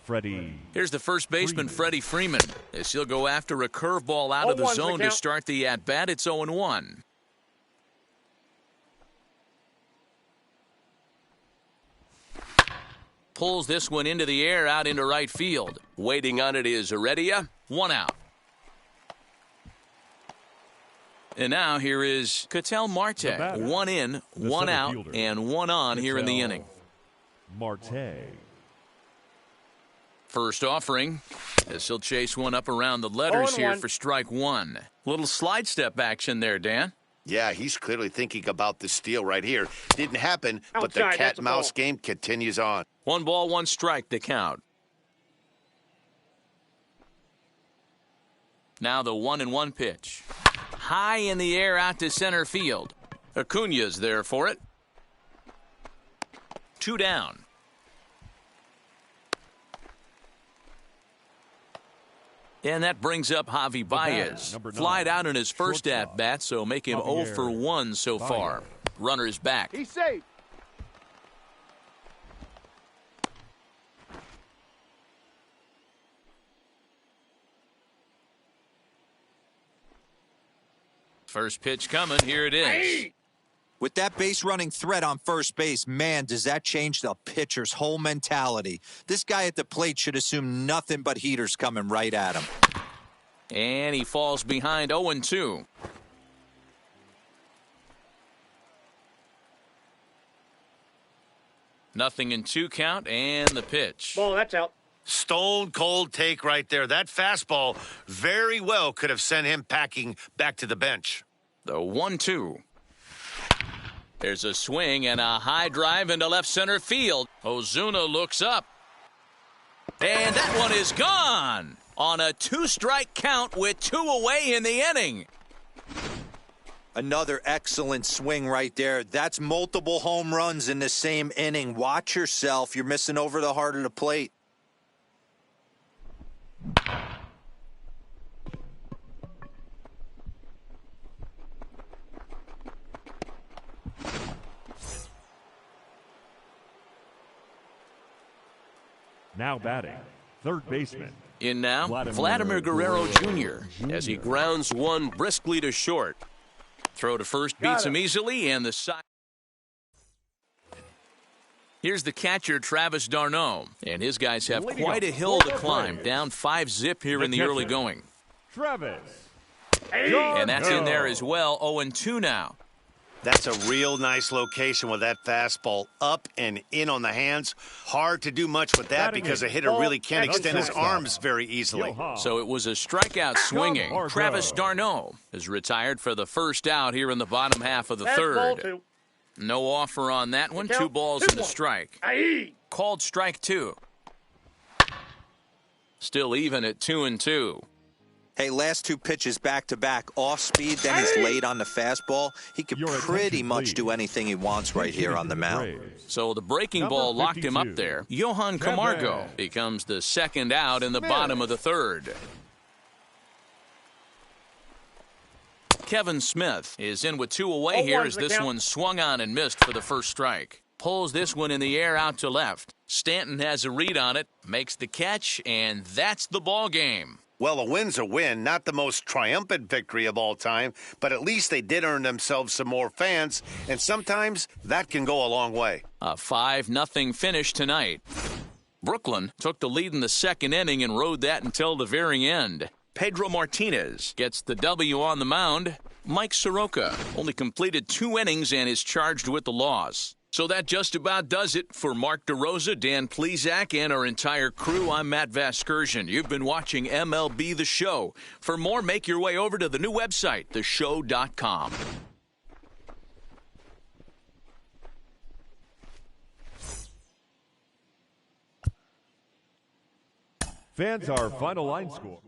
Freddie. Here's the first baseman, Freddie Freeman. As he'll go after a curveball out of the zone to start the at-bat. It's 0-1. Pulls this one into the air out into right field. Waiting on it is Heredia. 1 out. And now here is Ketel Marte. 1 in, 1 out, and 1 on here in the inning. Marte. First offering, as he'll chase one up around the letters here for strike 1. Little slide step action there, Dan. Yeah, he's clearly thinking about the steal right here. Didn't happen, but the cat-and-mouse game continues on. 1 ball, 1 strike, the count. Now the 1-1 pitch. High in the air out to center field. Acuña's there for it. 2 down. And that brings up Javi Baez. Flied out in his first at-bat, so make him 0 for 1 so far. Runner's back. He's safe. First pitch coming. Here it is. With that base-running threat on first base, man, does that change the pitcher's whole mentality. This guy at the plate should assume nothing but heaters coming right at him. And he falls behind 0-2. 0-2 count and the pitch. Ball, that's out. Stone cold take right there. That fastball very well could have sent him packing back to the bench. The 1-2. There's a swing and a high drive into left center field. Ozuna looks up. And that one is gone on a 2-strike count with 2 away in the inning. Another excellent swing right there. That's multiple home runs in the same inning. Watch yourself. You're missing over the heart of the plate. Now batting, third baseman. In now, Vladimir Guerrero Jr. as he grounds one briskly to short. Throw to first beats him easily, and the side. Here's the catcher, Travis d'Arnaud, and his guys have quite a hill to climb, down 5-zip here in the early going. Travis. And that's in there as well, 0-2 now. That's a real nice location with that fastball up and in on the hands. Hard to do much with that because a hitter really can't extend his arms very easily. So it was a strikeout swinging. Travis d'Arnaud is retired for the first out here in the bottom half of the third. No offer on that one. 2 balls and a strike. Called strike 2. Still even at 2-2. Hey, last 2 pitches back-to-back, off speed, then he's late on the fastball. He could pretty much do anything he wants right here on the mound. So the breaking ball locked him up there. Johan Camargo becomes the second out in the bottom of the third. Kevin Smith is in with 2 away here as this one swung on and missed for the first strike. Pulls this one in the air out to left. Stanton has a read on it, makes the catch, and that's the ball game. Well, a win's a win, not the most triumphant victory of all time, but at least they did earn themselves some more fans, and sometimes that can go a long way. A 5-0 finish tonight. Brooklyn took the lead in the second inning and rode that until the very end. Pedro Martinez gets the W on the mound. Mike Soroka only completed 2 innings and is charged with the loss. So that just about does it for Mark DeRosa, Dan Plesac, and our entire crew. I'm Matt Vasgersian. You've been watching MLB The Show. For more, make your way over to the new website, theshow.com. Fans, our final line score.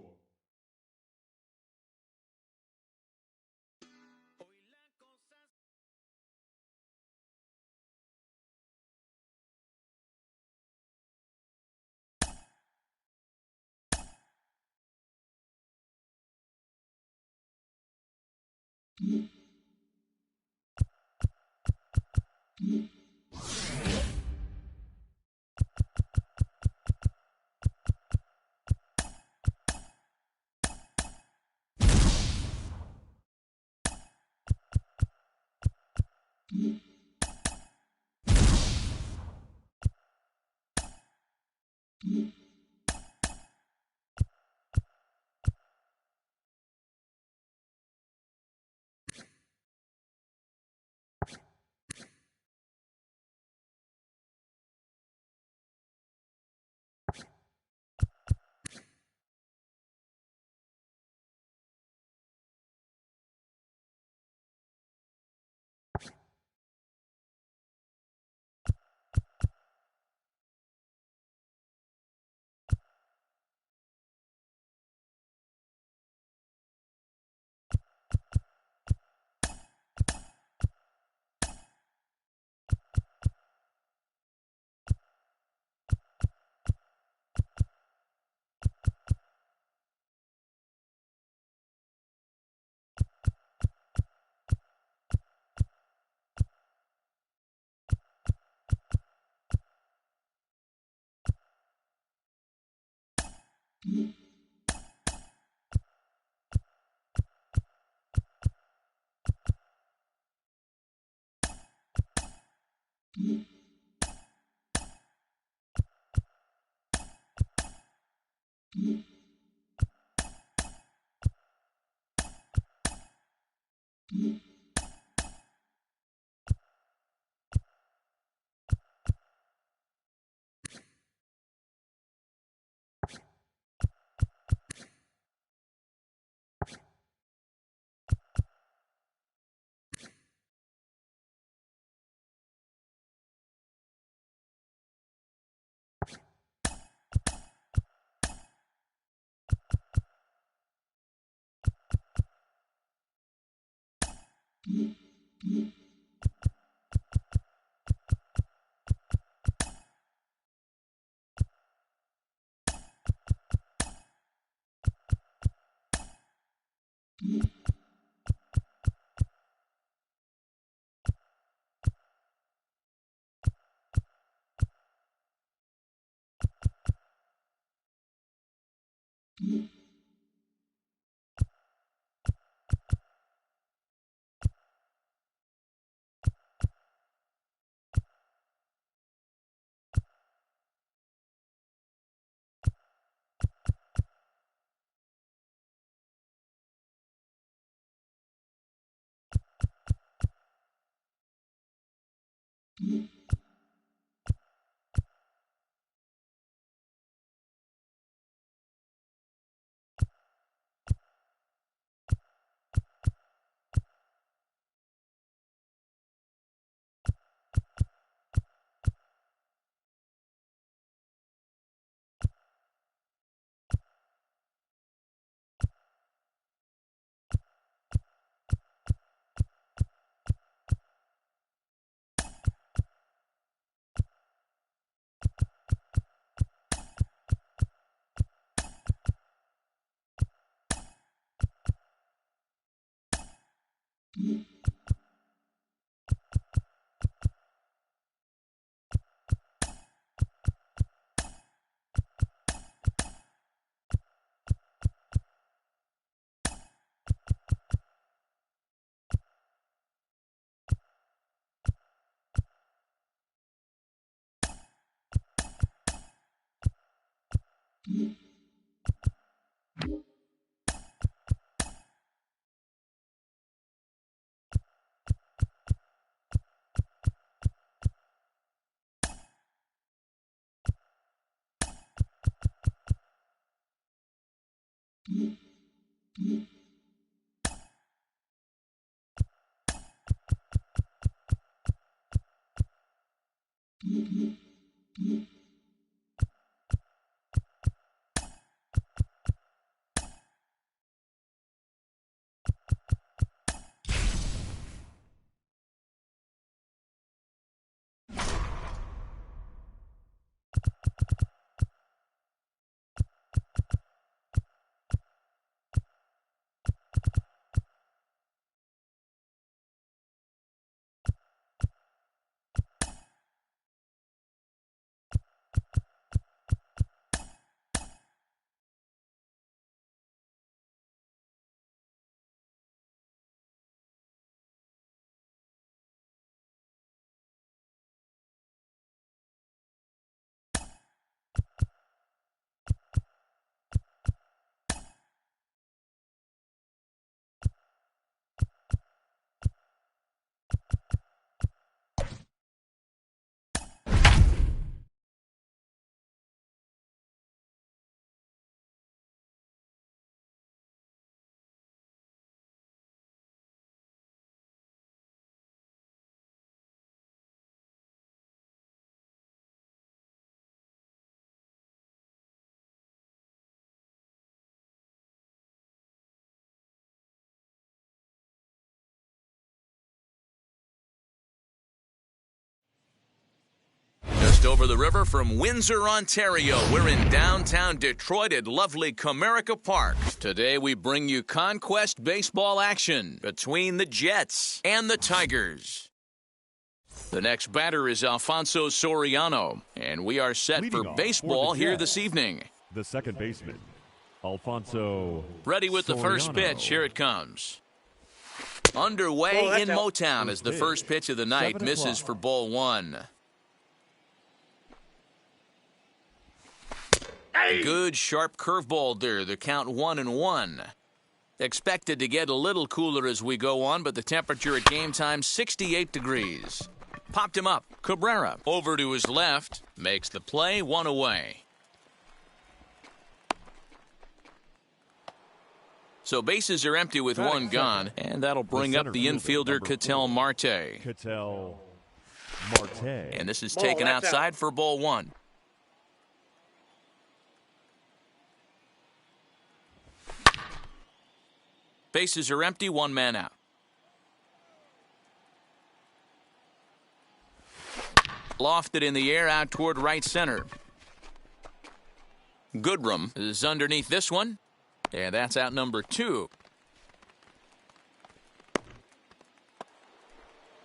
Just over the river from Windsor, Ontario, we're in downtown Detroit at lovely Comerica Park. Today we bring you Conquest baseball action between the Jets and the Tigers. The next batter is Alfonso Soriano, and we are set for baseball here this evening. The second baseman, Alfonso Ready with the first pitch. Here it comes. Underway in Motown as the first pitch of the night misses for ball one. Good sharp curveball there. The count 1-1. Expected to get a little cooler as we go on, but the temperature at game time 68 degrees. Popped him up. Cabrera over to his left. Makes the play, one away. So bases are empty with one gone, and that'll bring up the infielder Ketel Marte. And this is taken outside for ball one. Bases are empty, one man out. Lofted in the air out toward right center. Goodrum is underneath this one, and that's out number two.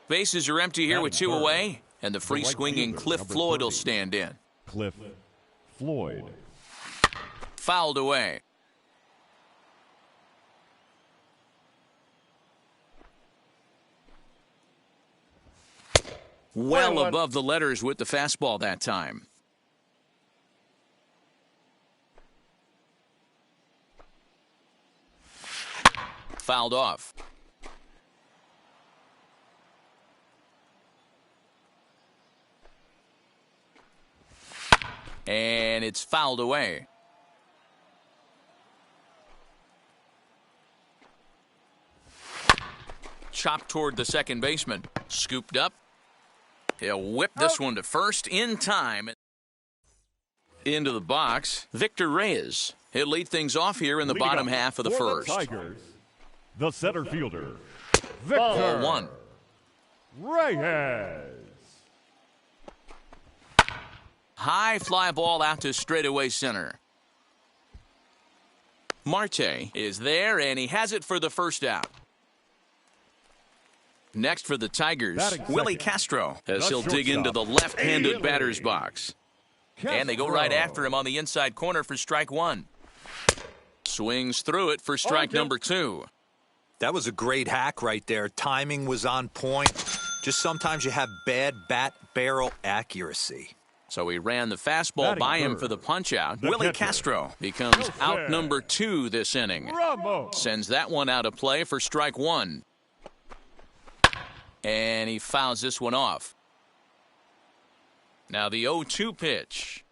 Bases are empty here with two away, and the free swinging Cliff Floyd will stand in. Cliff Floyd. Fouled away. Well above the letters with the fastball that time. Fouled off. And it's fouled away. Chopped toward the second baseman. Scooped up. He'll whip this one to first in time. Into the box, Victor Reyes. He'll lead things off here in the bottom half of the first. Tigers, the center fielder, Ball one. Reyes. High fly ball out to straightaway center. Marte is there, and he has it for the first out. Next for the Tigers, Willie Castro, as he'll dig into the left-handed batter's box. And they go right after him on the inside corner for strike one. Swings through it for strike number two. That was a great hack right there. Timing was on point. Just sometimes you have bad bat barrel accuracy. So he ran the fastball by him for the punch-out. Willie Castro becomes out number two this inning. Sends that one out of play for strike one. And he fouls this one off. Now the 0-2 pitch.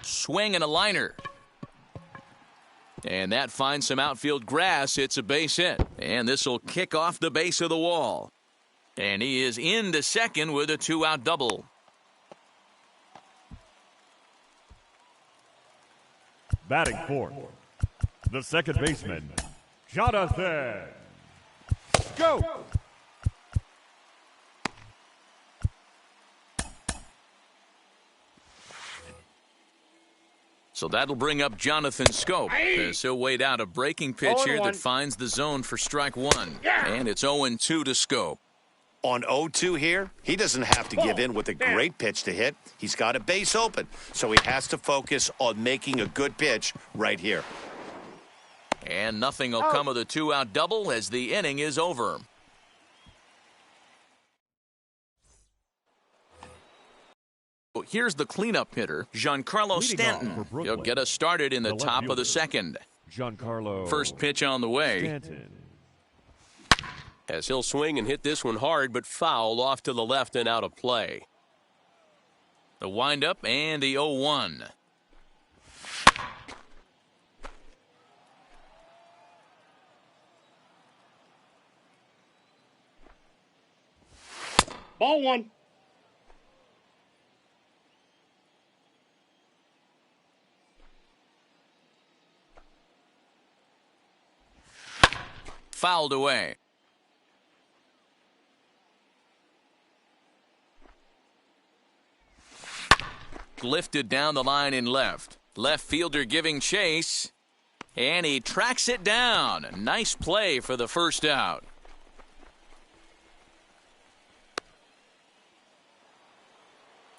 Swing and a liner. And that finds some outfield grass. It's a base hit. And this will kick off the base of the wall. And he is into second with a 2-out double. Batting fourth, the second baseman, Jonathan. Go! So that'll bring up Jonathan Scope, as he'll wait out a breaking pitch here that finds the zone for strike one. And it's 0-2 to Scope. On 0-2 here, he doesn't have to give in with a great pitch to hit. He's got a base open, so he has to focus on making a good pitch right here. And nothing will come of the 2-out double as the inning is over. Here's the cleanup hitter, Giancarlo Stanton. He'll get us started in the top of the second. Giancarlo. First pitch on the way. Stanton. As he'll swing and hit this one hard, but foul off to the left and out of play. The windup and the 0-1. Ball one. Fouled away. Lifted down the line in left. Left fielder giving chase. And he tracks it down. Nice play for the first out.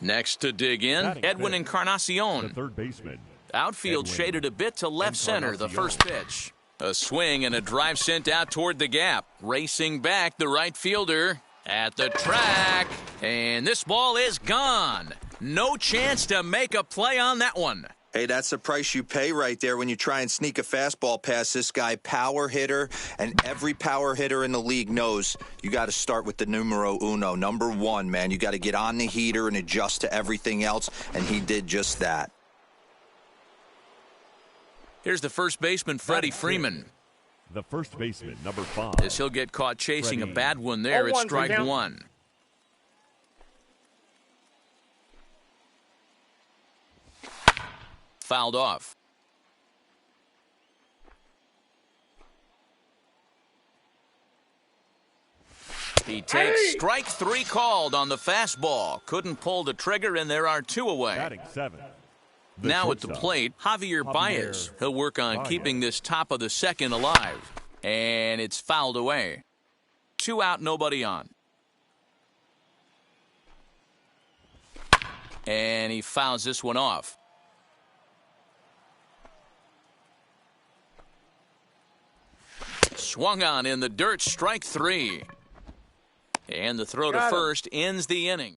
Next to dig in, Edwin Encarnacion. The third baseman. Outfield Edwin shaded a bit to left center, the first pitch. A swing and a drive sent out toward the gap. Racing back, the right fielder at the track. And this ball is gone. No chance to make a play on that one. Hey, that's the price you pay right there when you try and sneak a fastball past this guy. Power hitter, and every power hitter in the league knows you got to start with the numero uno, number one, man. You got to get on the heater and adjust to everything else, and he did just that. Here's the first baseman, Freddie Freeman. The first baseman, number 5. As he'll get caught chasing Freddie. a bad one there. It's strike one. Fouled off. He takes strike three called on the fastball. Couldn't pull the trigger, and there are two away. Batting 7. Now at the plate, Javier Baez. He'll work on keeping this top of the second alive. And it's fouled away. 2 out, nobody on. And he fouls this one off. Swung on in the dirt, strike 3. And the throw to first ends the inning.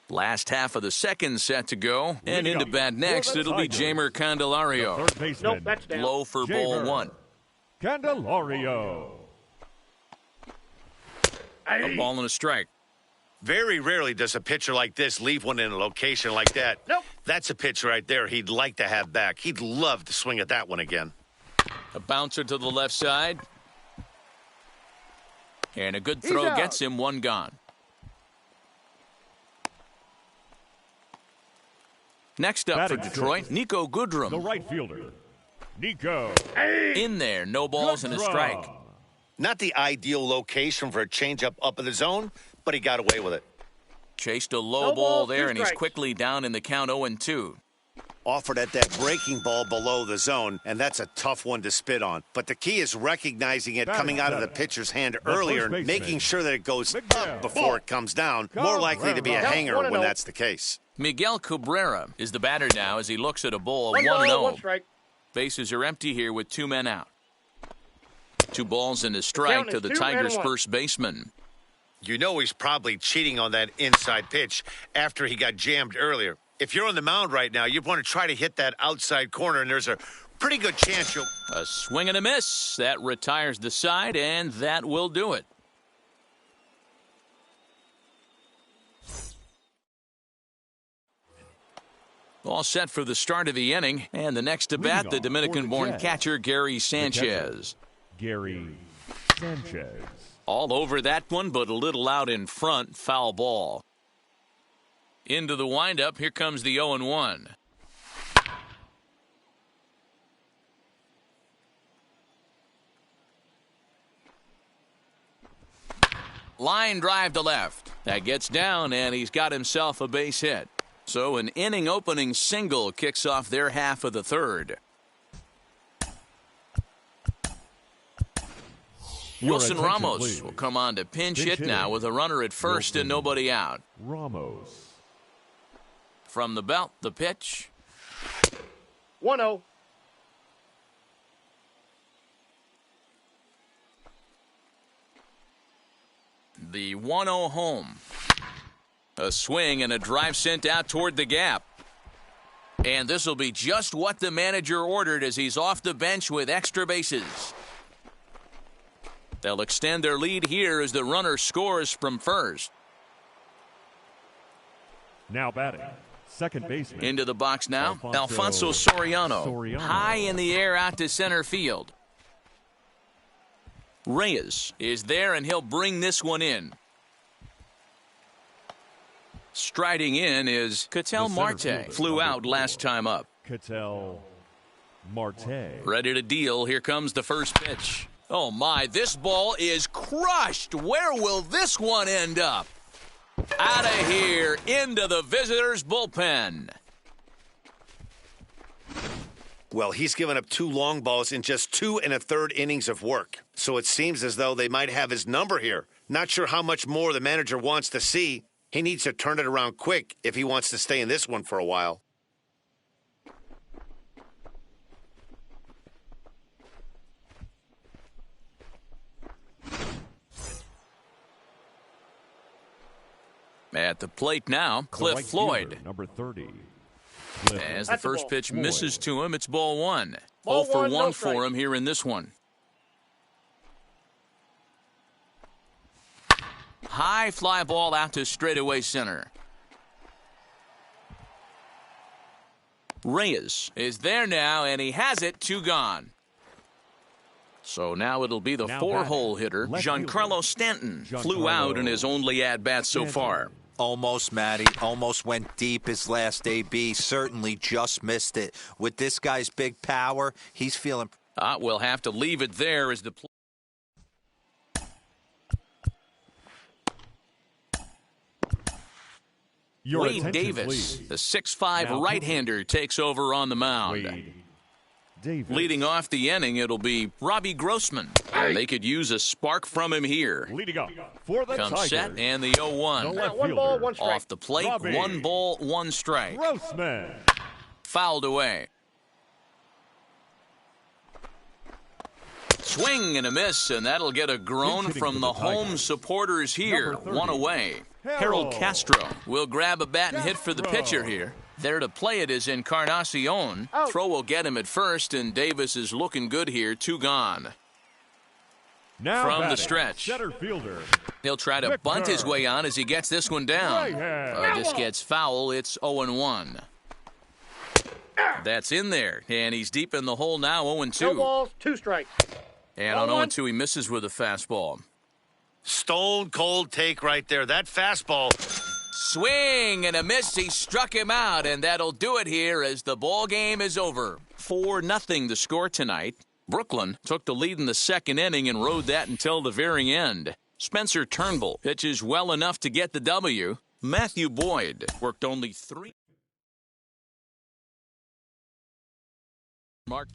Last half of the second set to go. And into bat next, it'll be Jeimer Candelario. Third baseman. Nope, that's down. Low for ball one. Candelario. A ball and a strike. Very rarely does a pitcher like this leave one in a location like that. Nope. That's a pitch right there he'd like to have back. He'd love to swing at that one again. A bouncer to the left side. And a good throw gets him one gone. Next up for Detroit, Nico Goodrum. The right fielder, Nico. In there, no balls and a strike. Not the ideal location for a changeup up in the zone, but he got away with it. Chased a low ball there, and he's quickly down in the count 0-2. Offered at that breaking ball below the zone, and that's a tough one to spit on. But the key is recognizing it coming out of the pitcher's hand earlier and making sure that it goes up before it comes down. More likely to be a hanger when that's the case. Miguel Cabrera is the batter now as he looks at a ball 1-0. Bases are empty here with 2 men out. 2 balls and a strike to the Tigers' first baseman. You know he's probably cheating on that inside pitch after he got jammed earlier. If you're on the mound right now, you want to try to hit that outside corner, and there's a pretty good chance you'll... A swing and a miss. That retires the side, and that will do it. All set for the start of the inning, and the next to bat, the Dominican-born catcher, Gary Sanchez. Gary Sanchez. All over that one, but a little out in front, foul ball. Into the windup, here comes the 0-1. Line drive to left. That gets down, and he's got himself a base hit. So an inning-opening single kicks off their half of the third. Wilson Ramos will come on to pinch hit now with a runner at first and nobody out. Ramos. From the belt, the pitch. 1-0. The 1-0 home. A swing and a drive sent out toward the gap. And this will be just what the manager ordered as he's off the bench with extra bases. They'll extend their lead here as the runner scores from first. Now batting, second baseman. Into the box now, Alfonso Soriano. High in the air out to center field. Reyes is there, and he'll bring this one in. Striding in is Ketel Marte. Flew out last time up. Ketel Marte. Ready to deal. Here comes the first pitch. Oh, my. This ball is crushed. Where will this one end up? Out of here. Into the visitors' bullpen. Well, he's given up 2 long balls in just 2 1/3 innings of work. So it seems as though they might have his number here. Not sure how much more the manager wants to see. He needs to turn it around quick if he wants to stay in this one for a while. At the plate now, Cliff Floyd. Number 30. As the first pitch misses to him, it's ball 1. Ball 0 for 1, 1 no for him here in this one. High fly ball out to straightaway center. Reyes is there now, and he has it. 2 gone. So now it'll be the 4-hole hitter, Giancarlo Stanton. Flew out in his only at-bat so far. Almost, Matty. Almost went deep his last AB. Certainly just missed it. With this guy's big power, he's feeling... We'll have to leave it there as the... Wade Davis, the 6'5" right-hander, takes over on the mound. Leading off the inning, it'll be Robbie Grossman. They could use a spark from him here. Leading up for the Comes Tigers. set, and the 0-1. 1 ball, 1 strike. Off the plate, Robbie 1 ball, 1 strike. Grossman. Fouled away. Swing and a miss, and that'll get a groan from the home supporters here. 1 away. Harold Castro will grab a bat and hit for the pitcher here. There to play it is Encarnacion. Throw will get him at first, and Davis is looking good here. 2 gone. Now From the batting, stretch. center fielder. He'll try to bunt his way on as he gets this one down. This gets foul. It's 0-1. That's in there, and he's deep in the hole now, 0-2. No balls, 2 strikes. And on 0-2, he misses with a fastball. Stone cold take right there. That fastball. Swing and a miss. He struck him out, and that'll do it here as the ball game is over. 4-0 the score tonight. Brooklyn took the lead in the second inning and rode that until the very end. Spencer Turnbull pitches well enough to get the W. Matthew Boyd worked only 3. Mark.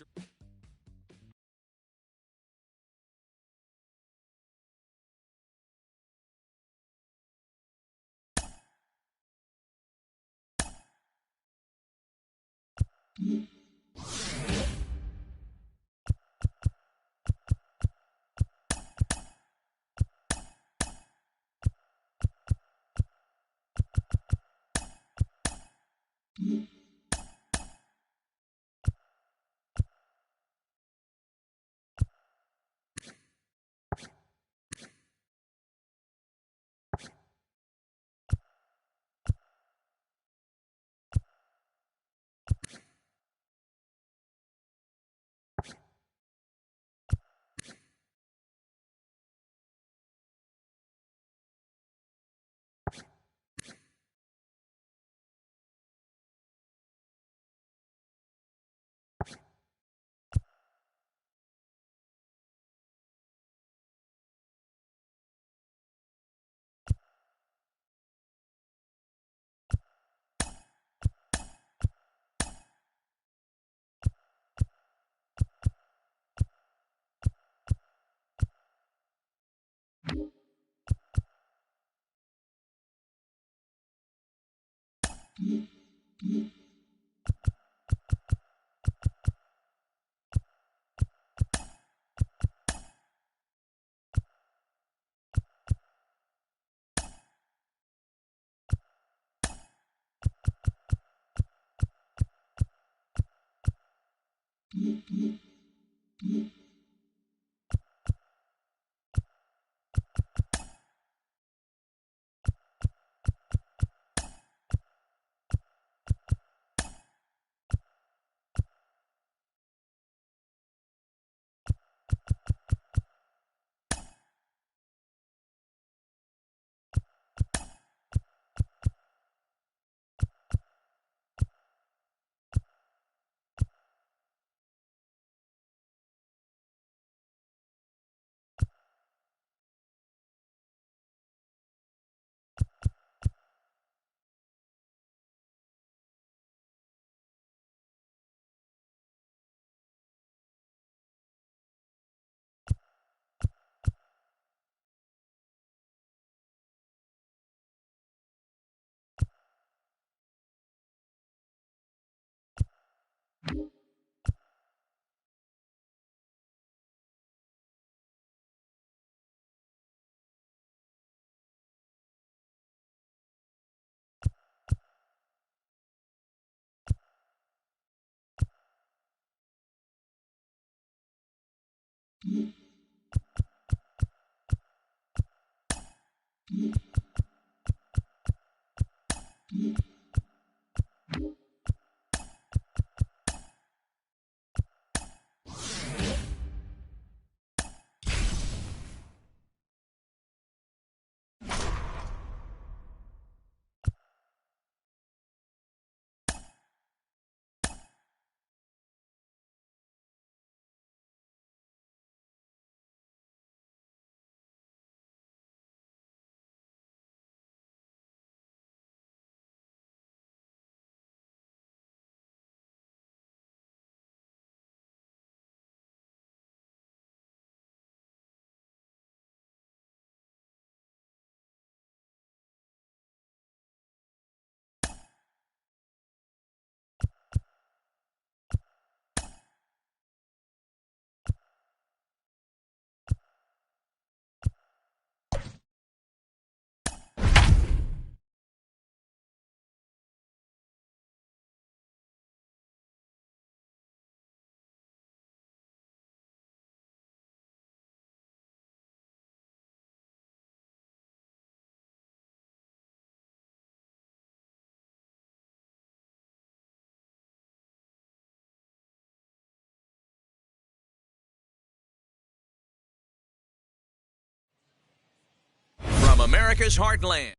America's heartland.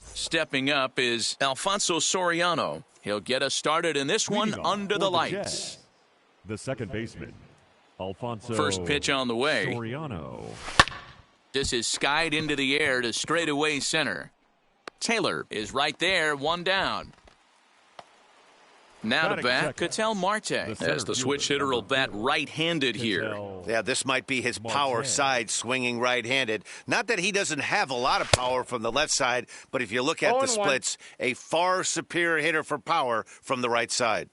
Stepping up is Alfonso Soriano. He'll get us started in this one under the lights. The second baseman, Alfonso. First pitch on the way. Soriano. This is skied into the air to straightaway center. Taylor is right there, one down. Now to bat, Ketel Marte, as the switch hitter will bat right-handed here. Yeah, this might be his power side, swinging right-handed. Not that he doesn't have a lot of power from the left side, but if you look at the splits, a far superior hitter for power from the right side.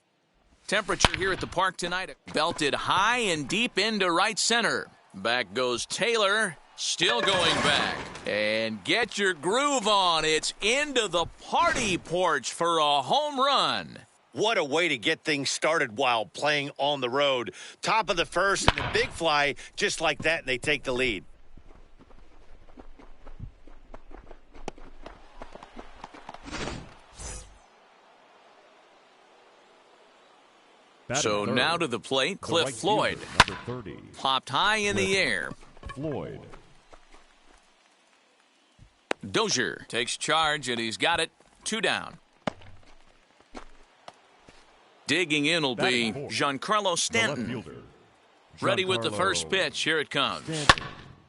Temperature here at the park tonight, belted high and deep into right center. Back goes Taylor, still going back. And get your groove on. It's into the party porch for a home run. What a way to get things started while playing on the road. Top of the first and a big fly just like that, and they take the lead. So now to the plate, Cliff Floyd. Number 30. Popped high in the air. Floyd. Dozier takes charge, and he's got it. 2 down. Digging in will be Giancarlo Stanton. Ready with the first pitch. Here it comes.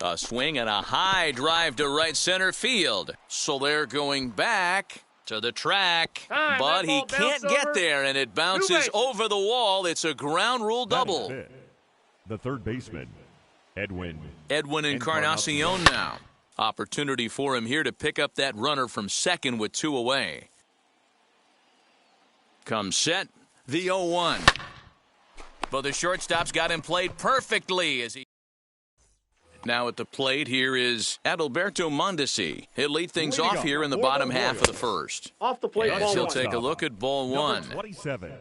A swing and a high drive to right center field. So they're going back to the track, but he can't get there, and it bounces over the wall. It's a ground rule double. The third baseman, Edwin Encarnacion now. Opportunity for him here to pick up that runner from second with 2 away. Comes set. The 0-1. But the shortstop's got him played perfectly as he. Now at the plate, here is Adalberto Mondesi. He'll lead things off here in the bottom half of the first. Off the plate, As he'll take a look at ball 1. 27.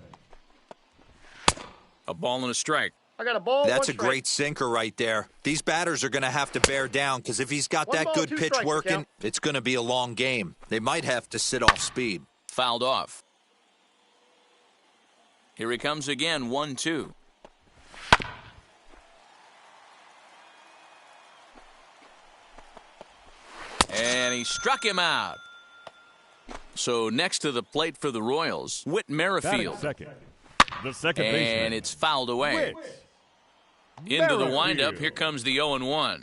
A ball and a strike. I got a ball. That's a great sinker right there. These batters are going to have to bear down because if he's got that good pitch working, it's going to be a long game. They might have to sit off speed. Fouled off. Here he comes again, 1-2. And he struck him out. So next to the plate for the Royals, Whit Merrifield. The second baseman. And it's fouled away. Into the windup, here comes the 0-1.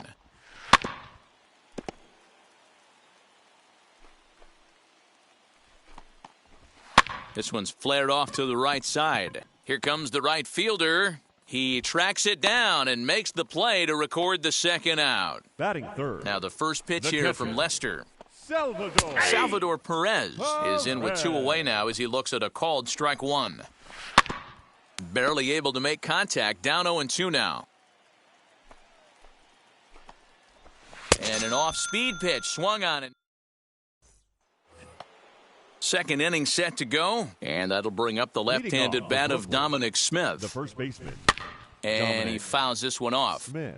This one's flared off to the right side. Here comes the right fielder. He tracks it down and makes the play to record the second out. Batting third. Now the first pitch here from Leicester. Salvador. Salvador Perez is in with 2 away now as he looks at a called strike 1. Barely able to make contact. Down 0-2 now. And an off-speed pitch swung on it. Second inning set to go, and that'll bring up the left-handed bat of Dominic Smith. The first baseman. And he fouls this one off. Smith.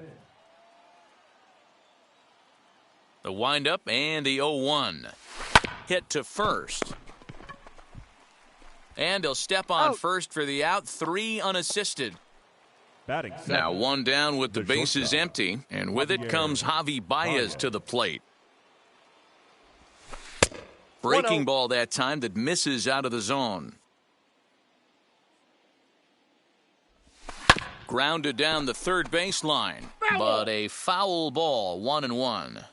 The windup and the 0-1. Hit to first. And he'll step on first for the out, 3 unassisted. Batting second. Now 1 down with the bases empty, and with it comes Javi Baez to the plate. Breaking ball that time that misses out of the zone. Grounded down the third baseline, but a foul ball, 1-1.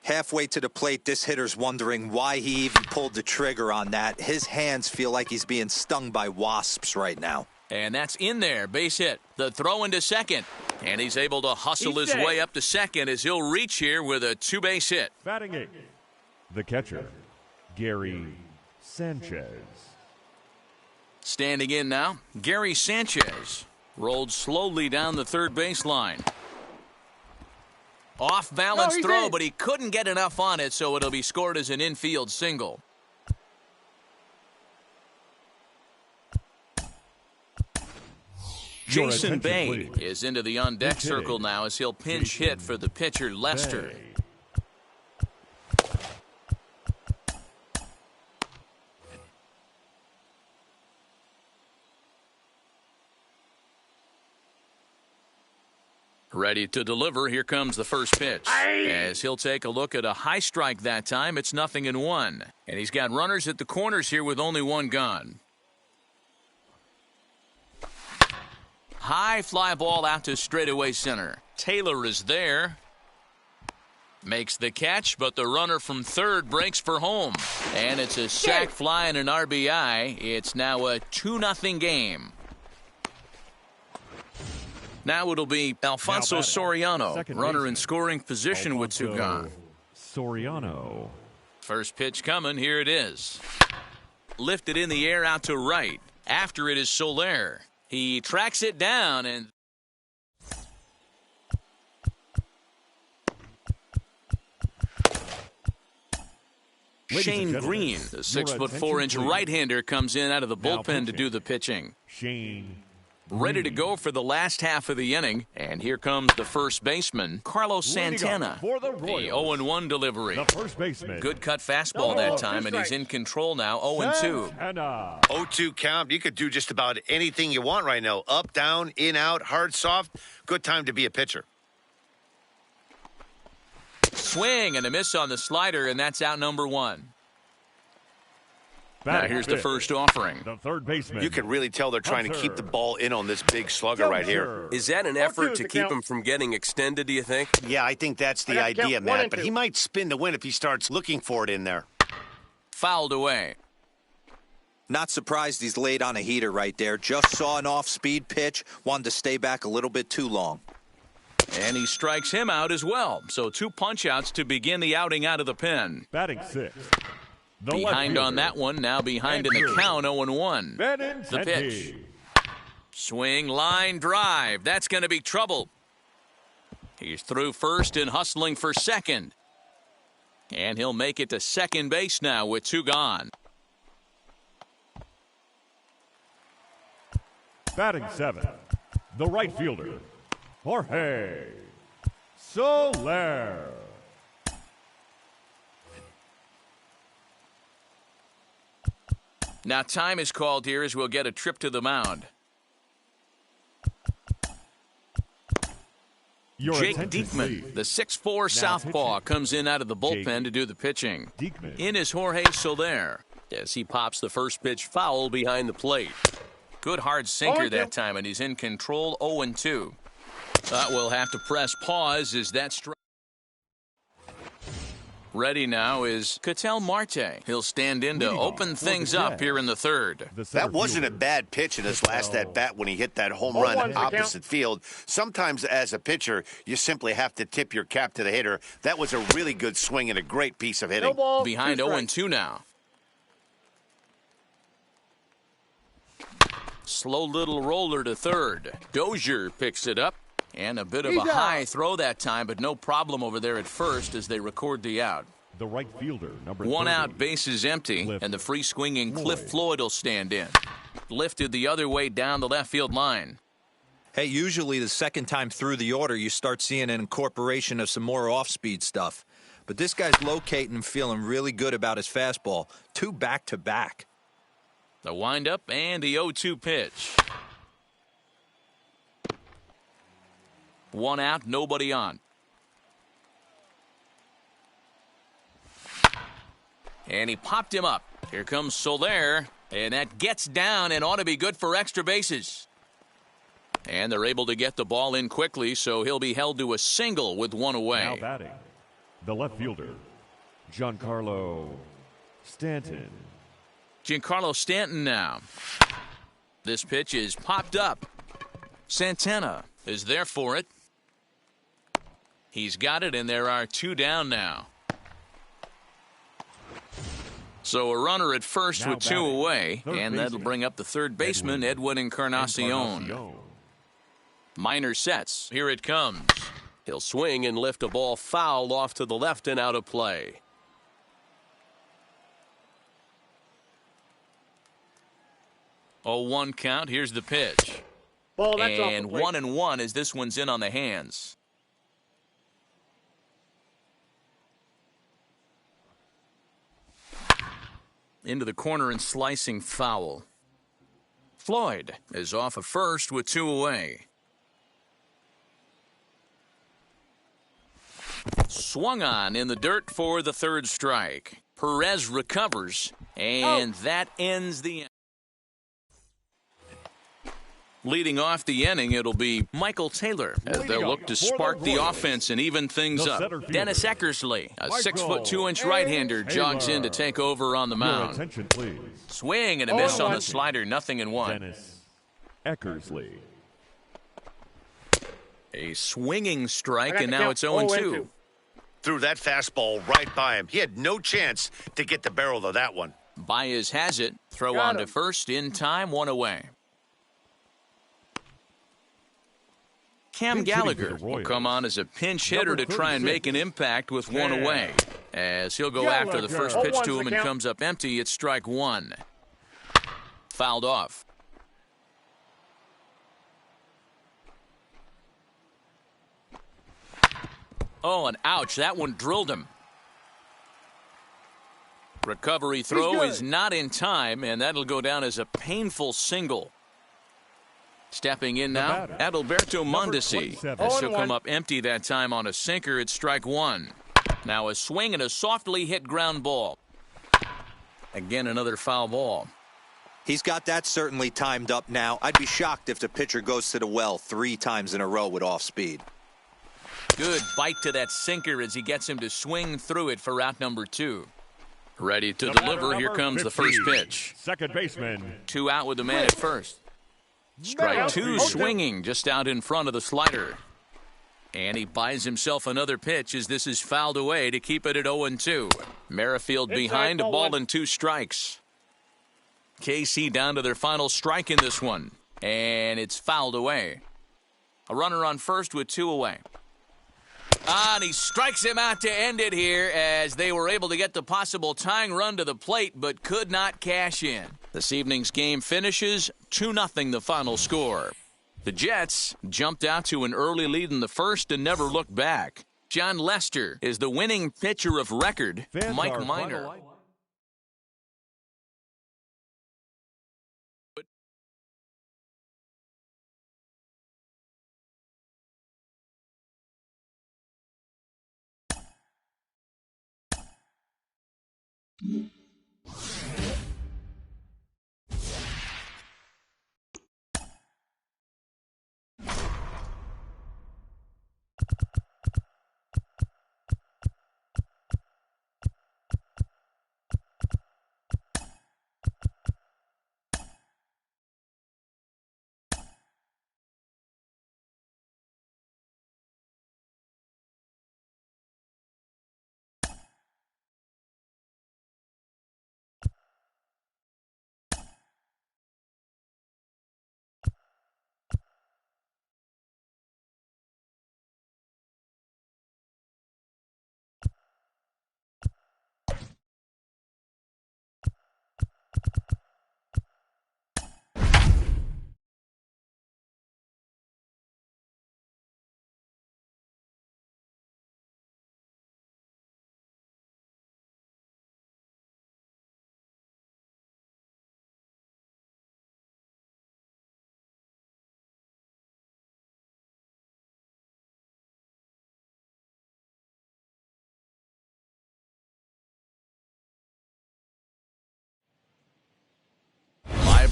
Halfway to the plate, this hitter's wondering why he even pulled the trigger on that. His hands feel like he's being stung by wasps right now. And that's in there, base hit. The throw into second, and he's able to hustle his way up to second as he'll reach here with a 2-base hit. Batting 8. The catcher, Gary Sanchez. Standing in now, Gary Sanchez. Rolled slowly down the third baseline. Off-balance throw, but he couldn't get enough on it, so it'll be scored as an infield single. Jason Bay is into the on-deck circle now as he'll pinch hit for the pitcher, Lester. Ready to deliver. Here comes the first pitch. As he'll take a look at a high strike that time. It's 0-1. And he's got runners at the corners here with only one gone. High fly ball out to straightaway center. Taylor is there. Makes the catch, but the runner from third breaks for home. And it's a sac fly and an RBI. It's now a 2-0 game. Now it'll be Alfonso Soriano, runner in scoring position with two gone. Soriano. First pitch coming. Here it is. Lifted in the air out to right. After it is Soler. He tracks it down and... Shane Green, the 6'4" right-hander, comes in out of the bullpen to do the pitching. Shane. Ready to go for the last half of the inning. And here comes the first baseman, Carlos Santana. For the The 0-1 delivery. The first baseman. Good cut fastball that time, and he's in control now, 0-2. 0-2 count. You could do just about anything you want right now. Up, down, in, out, hard, soft. Good time to be a pitcher. Swing and a miss on the slider, and that's out number one. Now here's the first offering. The third baseman. You can really tell they're trying to keep the ball in on this big slugger right here. Is that an effort to keep him from getting extended, do you think? Yeah, I think that's the idea, Matt. But he might spin to win if he starts looking for it in there. Fouled away. Not surprised he's laid on a heater right there. Just saw an off-speed pitch. Wanted to stay back a little bit too long. And he strikes him out as well. So 2 punch-outs to begin the outing out of the pen. Batting sixth. Behind on that one, now behind in the count, 0-1. The pitch. Swing, line, drive. That's going to be trouble. He's through first and hustling for second. And he'll make it to second base now with 2 gone. Batting seventh. The right fielder, Jorge Soler. Now time is called here as we'll get a trip to the mound. Jake Diekman, the 6'4" southpaw, comes in out of the bullpen to do the pitching. In is Jorge Soler as he pops the first pitch foul behind the plate. Good hard sinker that time, and he's in control, 0-2. We'll have to press pause as that strike. Ready now is Ketel Marte. He'll stand in to open things up here in the third. That wasn't a bad pitch in his last at-bat when he hit that home run opposite field. Sometimes as a pitcher, you simply have to tip your cap to the hitter. That was a really good swing and a great piece of hitting. Behind 0-2 now. Slow little roller to third. Dozier picks it up. And a bit of a high throw that time, but no problem over there at first as they record the out. The right fielder, number 1 30. out, base is empty, and the free swinging Cliff Floyd will stand in. Lifted the other way down the left field line. Hey, usually the second time through the order, you start seeing an incorporation of some more off-speed stuff. But this guy's locating and feeling really good about his fastball. 2 back-to-back. The windup and the 0-2 pitch. 1 out, nobody on. And he popped him up. Here comes Soler, and that gets down and ought to be good for extra bases. And they're able to get the ball in quickly, so he'll be held to a single with 1 away. Now batting, the left fielder, Giancarlo Stanton. Giancarlo Stanton now. This pitch is popped up. Santana is there for it. He's got it, and there are 2 down now. So a runner at first with 2 away, and that'll bring up the third baseman, Edwin Encarnacion. Minor sets. Here it comes. He'll swing and lift a ball foul off to the left and out of play. Oh, 1 count. Here's the pitch. Ball, that's and 1-1 as this one's in on the hands. Into the corner and slicing foul. Floyd is off of first with 2 away. Swung on in the dirt for the third strike. Perez recovers, and that ends the inning. Leading off the inning, it'll be Michael Taylor as they'll look to spark the offense and even things up. Dennis Eckersley, a 6'2" right-hander, jogs in to take over on the mound. Attention, please. Swing and a miss on the slider, 0-1. Dennis Eckersley. A swinging strike, and now it's 0-2. Threw that fastball right by him. He had no chance to get the barrel of that one. Baez has it. Throw on to first in time, 1 away. Cam Gallagher will come on as a pinch hitter to try and make an impact with 1 away. As he'll go after the first pitch to him and comes up empty, it's strike 1. Fouled off. Oh, and ouch, that one drilled him. Recovery throw is not in time, and that'll go down as a painful single. Stepping in now, Adalberto Mondesi. As he'll come up empty that time on a sinker, it's strike 1. Now a swing and a softly hit ground ball. Again, another foul ball. He's got that certainly timed up now. I'd be shocked if the pitcher goes to the well 3 times in a row with off speed. Good bite to that sinker as he gets him to swing through it for out number 2. Ready to deliver. Here comes the first pitch. Second baseman. 2 out with the man at first. Strike 2 swinging just out in front of the slider. And he buys himself another pitch as this is fouled away to keep it at 0-2. Merrifield behind, a ball and 2 strikes. KC down to their final strike in this one. And it's fouled away. A runner on first with 2 away. And he strikes him out to end it here as they were able to get the possible tying run to the plate but could not cash in. This evening's game finishes 2-0 the final score. The Jets jumped out to an early lead in the first and never looked back. John Lester is the winning pitcher of record. Mike Minor.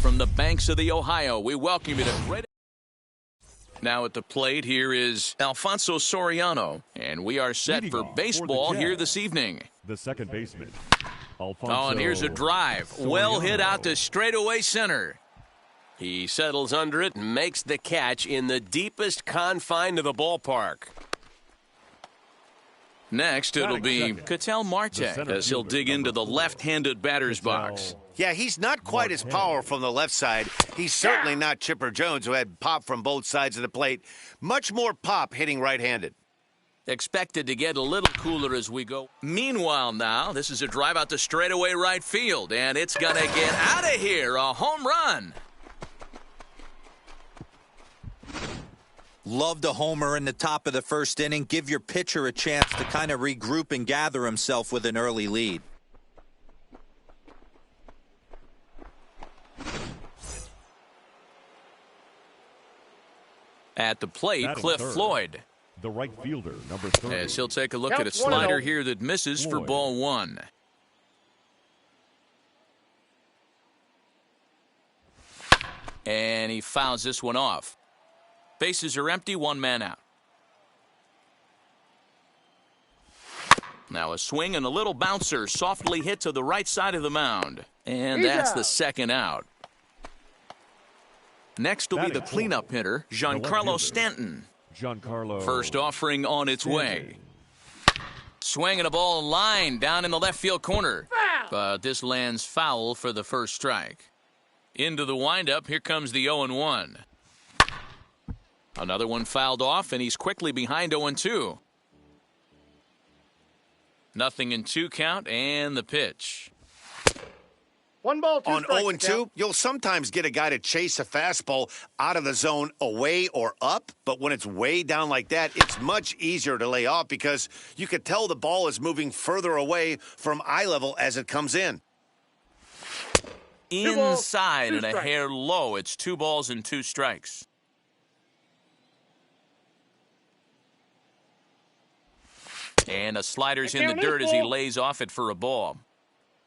From the banks of the Ohio, we welcome you to great. Now at the plate, here is Alfonso Soriano, and we are set for baseball here this evening. The second baseman, Alfonso. Oh, and here's a drive. Well hit out to straightaway center. He settles under it and makes the catch in the deepest confine of the ballpark. Next, it'll be Ketel Marte as he'll dig into the left-handed batter's box. Yeah, he's not quite as powerful from the left side. He's certainly not Chipper Jones, who had pop from both sides of the plate. Much more pop hitting right-handed. Expected to get a little cooler as we go. Meanwhile now, this is a drive out to straightaway right field, and it's going to get out of here. A home run. Loved a homer in the top of the first inning. Give your pitcher a chance to kind of regroup and gather himself with an early lead. At the plate, Cliff Floyd. the right fielder, number 3. As he'll take a look at a Count slider 1-0. here that misses for Floyd. ball 1. And he fouls this one off. Bases are empty, 1 man out. Now a swing and a little bouncer softly hit to the right side of the mound. And He's that's out. the 2nd out. Next will be the cleanup hitter, Giancarlo Stanton. Giancarlo. First offering on its way. Swinging a ball line down in the left field corner. Foul. But this lands foul for the first strike. Into the windup, here comes the 0-1. Another one fouled off, and he's quickly behind 0-2. 0-2 count, and the pitch. 1 ball, 2 On strikes. 0-2, Count. you'll sometimes get a guy to chase a fastball out of the zone away or up, but when it's way down like that, it's much easier to lay off because you can tell the ball is moving further away from eye level as it comes in. 2 balls, Inside 2 and a strikes. hair low. It's 2 balls and 2 strikes. And a slider's in the dirt as he lays off it for a ball.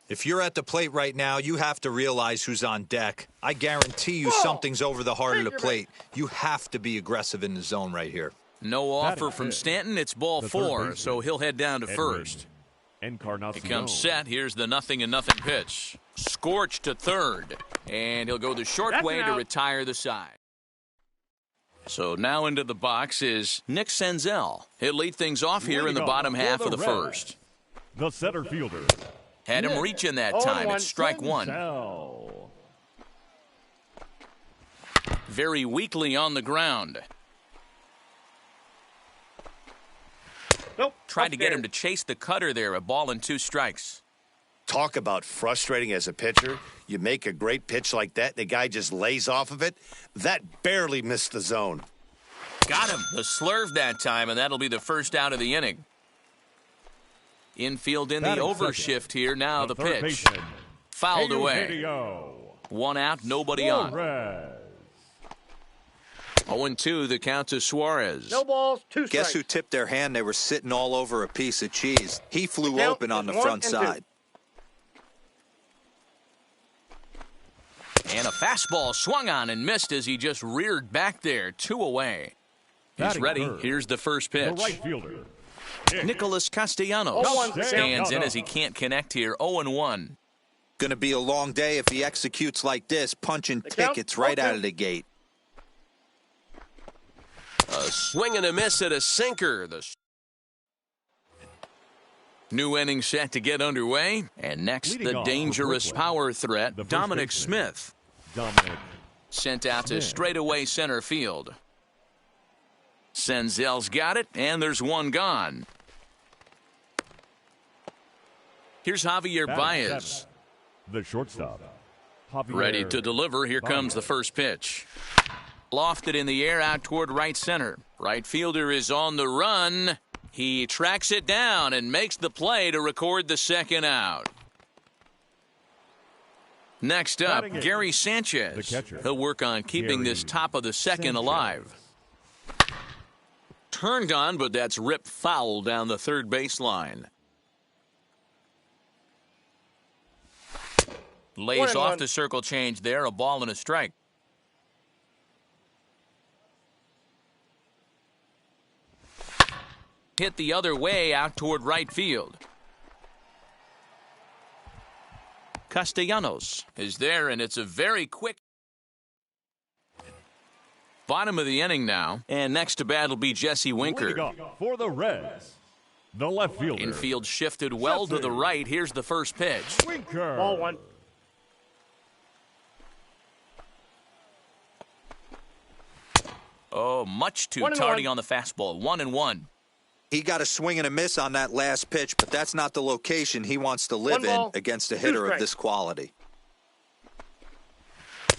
If you're at the plate right now, you have to realize who's on deck. I guarantee you something's over the heart of the plate. You have to be aggressive in the zone right here. No offer from Stanton. It's ball The third 4, baseman, so he'll head down to Edwin first. Encarnacion. He comes set. Here's the 0-0 pitch. Scorched to third. And he'll go the short That's way an to out. retire the side. So now into the box is Nick Senzel. He'll lead things off here in the Leading bottom off half for of the the first. The center fielder. Had him reaching that time. It's strike 1. Senzel. Very weakly on the ground. Nope. Tried to get him to chase the cutter there. A ball and 2 strikes. Talk about frustrating as a pitcher. You make a great pitch like that, the guy just lays off of it. That barely missed the zone. Got him. The slurve that time, and that'll be the first out of the inning. Infield in the Batting overshift here. Now the third pitch. baseman, Fouled away. Eugenio 1 out, nobody on. Suarez. 0-2, the count to Suarez. No balls, 2 strikes. Guess who tipped their hand? They were sitting all over a piece of cheese. He flew Count open on the is 1 front and 2. side. And a fastball swung on and missed as he just reared back there. 2 away. He's Batting ready. third, Here's the first The pitch. right fielder. Nicholas Castellanos 0-1. stands in as he can't connect here. 0-1. Going to be a long day if he executes like this, punching The count, tickets right 1-2. out of the gate. A swing and a miss at a sinker. The New inning set to get underway. And next, Leading the off for dangerous Brooklyn, power threat, the first Dominic baseman. Smith. Dominic. Sent out to Smith. straightaway center field. Senzel's got it, and there's 1 gone. Here's Javier Batting Baez. 7, the shortstop. Javier Ready to deliver. Here comes the first pitch. Lofted in the air out toward right center. Right fielder is on the run. He tracks it down and makes the play to record the 2nd out. Next up, Batting eighth, Gary the Sanchez. catcher. He'll work on keeping Gary this top of the 2nd Sanchez. alive. Turned on, but that's ripped foul down the third baseline. Lays 1-1. off the circle change there. A ball and a strike. Hit the other way out toward right field. Castellanos is there, and it's a very quick bottom of the inning now. And next to bat will be Jesse Winker. Leading off for the Reds, the left fielder. Infield shifted well to the right. Here's the first pitch. Winker. Ball 1. Oh, much too 1-1. tardy on the fastball. 1-1. He got a swing and a miss on that last pitch, but that's not the location he wants to live 1 ball, in against a 2 hitter of strikes. this quality.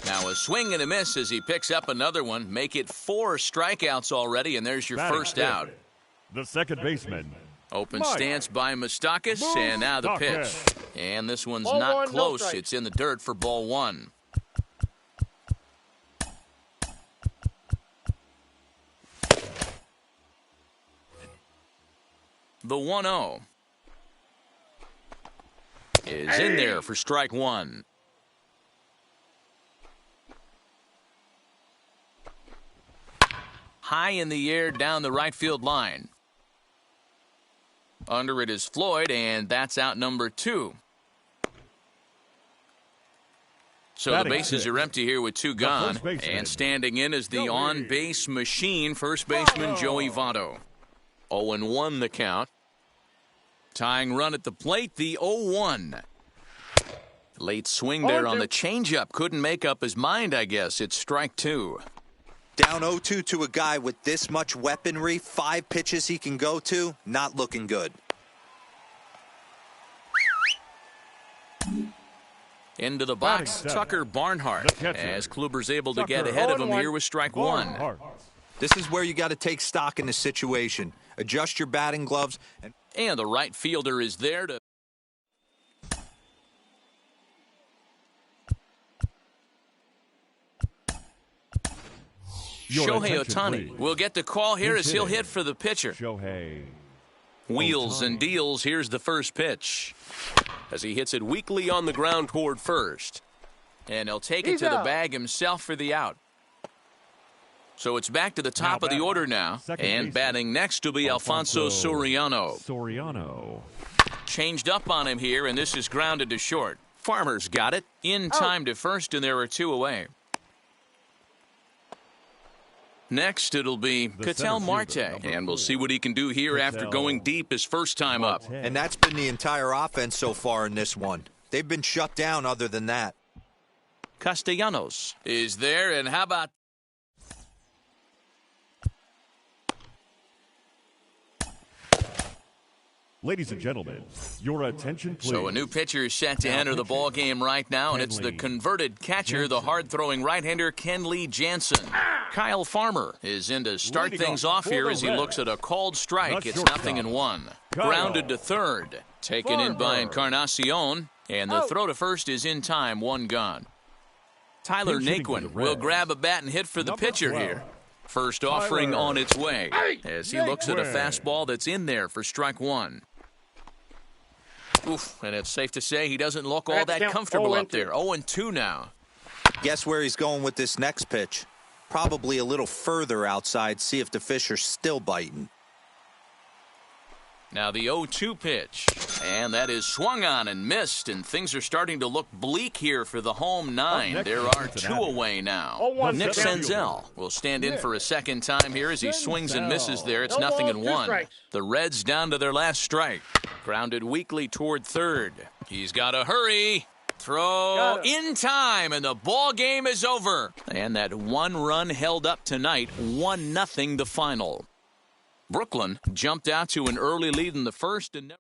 Now a swing and a miss as he picks up another one. Make it 4 strikeouts already, and there's your Batting first fifth, out. The second baseman. Open Mike stance by Moustakas, and now the pitch. Moustakas. And this one's Ball not 1, no close. strikes. It's in the dirt for ball 1. The 1-0 is in there for strike one. High in the air down the right field line. Under it is Floyd, and that's out number 2. So the bases are empty here with 2 gone. And standing in is the on-base machine, first baseman Joey Votto. 0-1 the count. Tying run at the plate, the 0-1. Late swing there on the changeup. Couldn't make up his mind, I guess. It's strike 2. Down 0-2 to a guy with this much weaponry, 5 pitches he can go to, not looking good. Into the box, Tucker Barnhart, as Kluber's able to get ahead of him here with strike 1. This is where you got to take stock in the situation. Adjust your batting gloves. And the right fielder is there to... Shohei Ohtani will get the call here as he'll hit for the pitcher. Wheels and deals. Here's the first pitch as he hits it weakly on the ground toward first. And he'll take it to the bag himself for the out. So it's back to the top of the order now. And batting next will be Alfonso Soriano. Changed up on him here, and this is grounded to short. Farmer's got it. In time to first, and there are 2 away. Next, it'll be Ketel Marte, and we'll see what he can do here after going deep his first time up. And that's been the entire offense so far in this one. They've been shut down other than that. Castellanos is there, and how about... Ladies and gentlemen, your attention, please. So a new pitcher is set to enter the ball game right now, and it's the converted catcher, the hard-throwing right-hander Kenley Jansen. Kyle Farmer is in to start things off here as he looks at a called strike. It's 0-1. Grounded to third. Taken in by Encarnacion, and the throw to first is in time, 1 gone. Tyler Naquin will grab a bat and hit for the pitcher here. First offering on its way as he looks at a fastball that's in there for strike 1. Oof, and it's safe to say he doesn't look all that comfortable up there. 0-2 now. Guess where he's going with this next pitch? Probably a little further outside, see if the fish are still biting. Now the 0-2 pitch, and that is swung on and missed, and things are starting to look bleak here for the home 9. There are 2 away now. Nick Senzel will stand in for a second time here as he swings and misses there. It's 0-1. The Reds down to their last strike. Grounded weakly toward third. He's got to hurry. Throw in time, and the ball game is over. And that 1 run held up tonight, 1-0 the final. Brooklyn jumped out to an early lead in the first and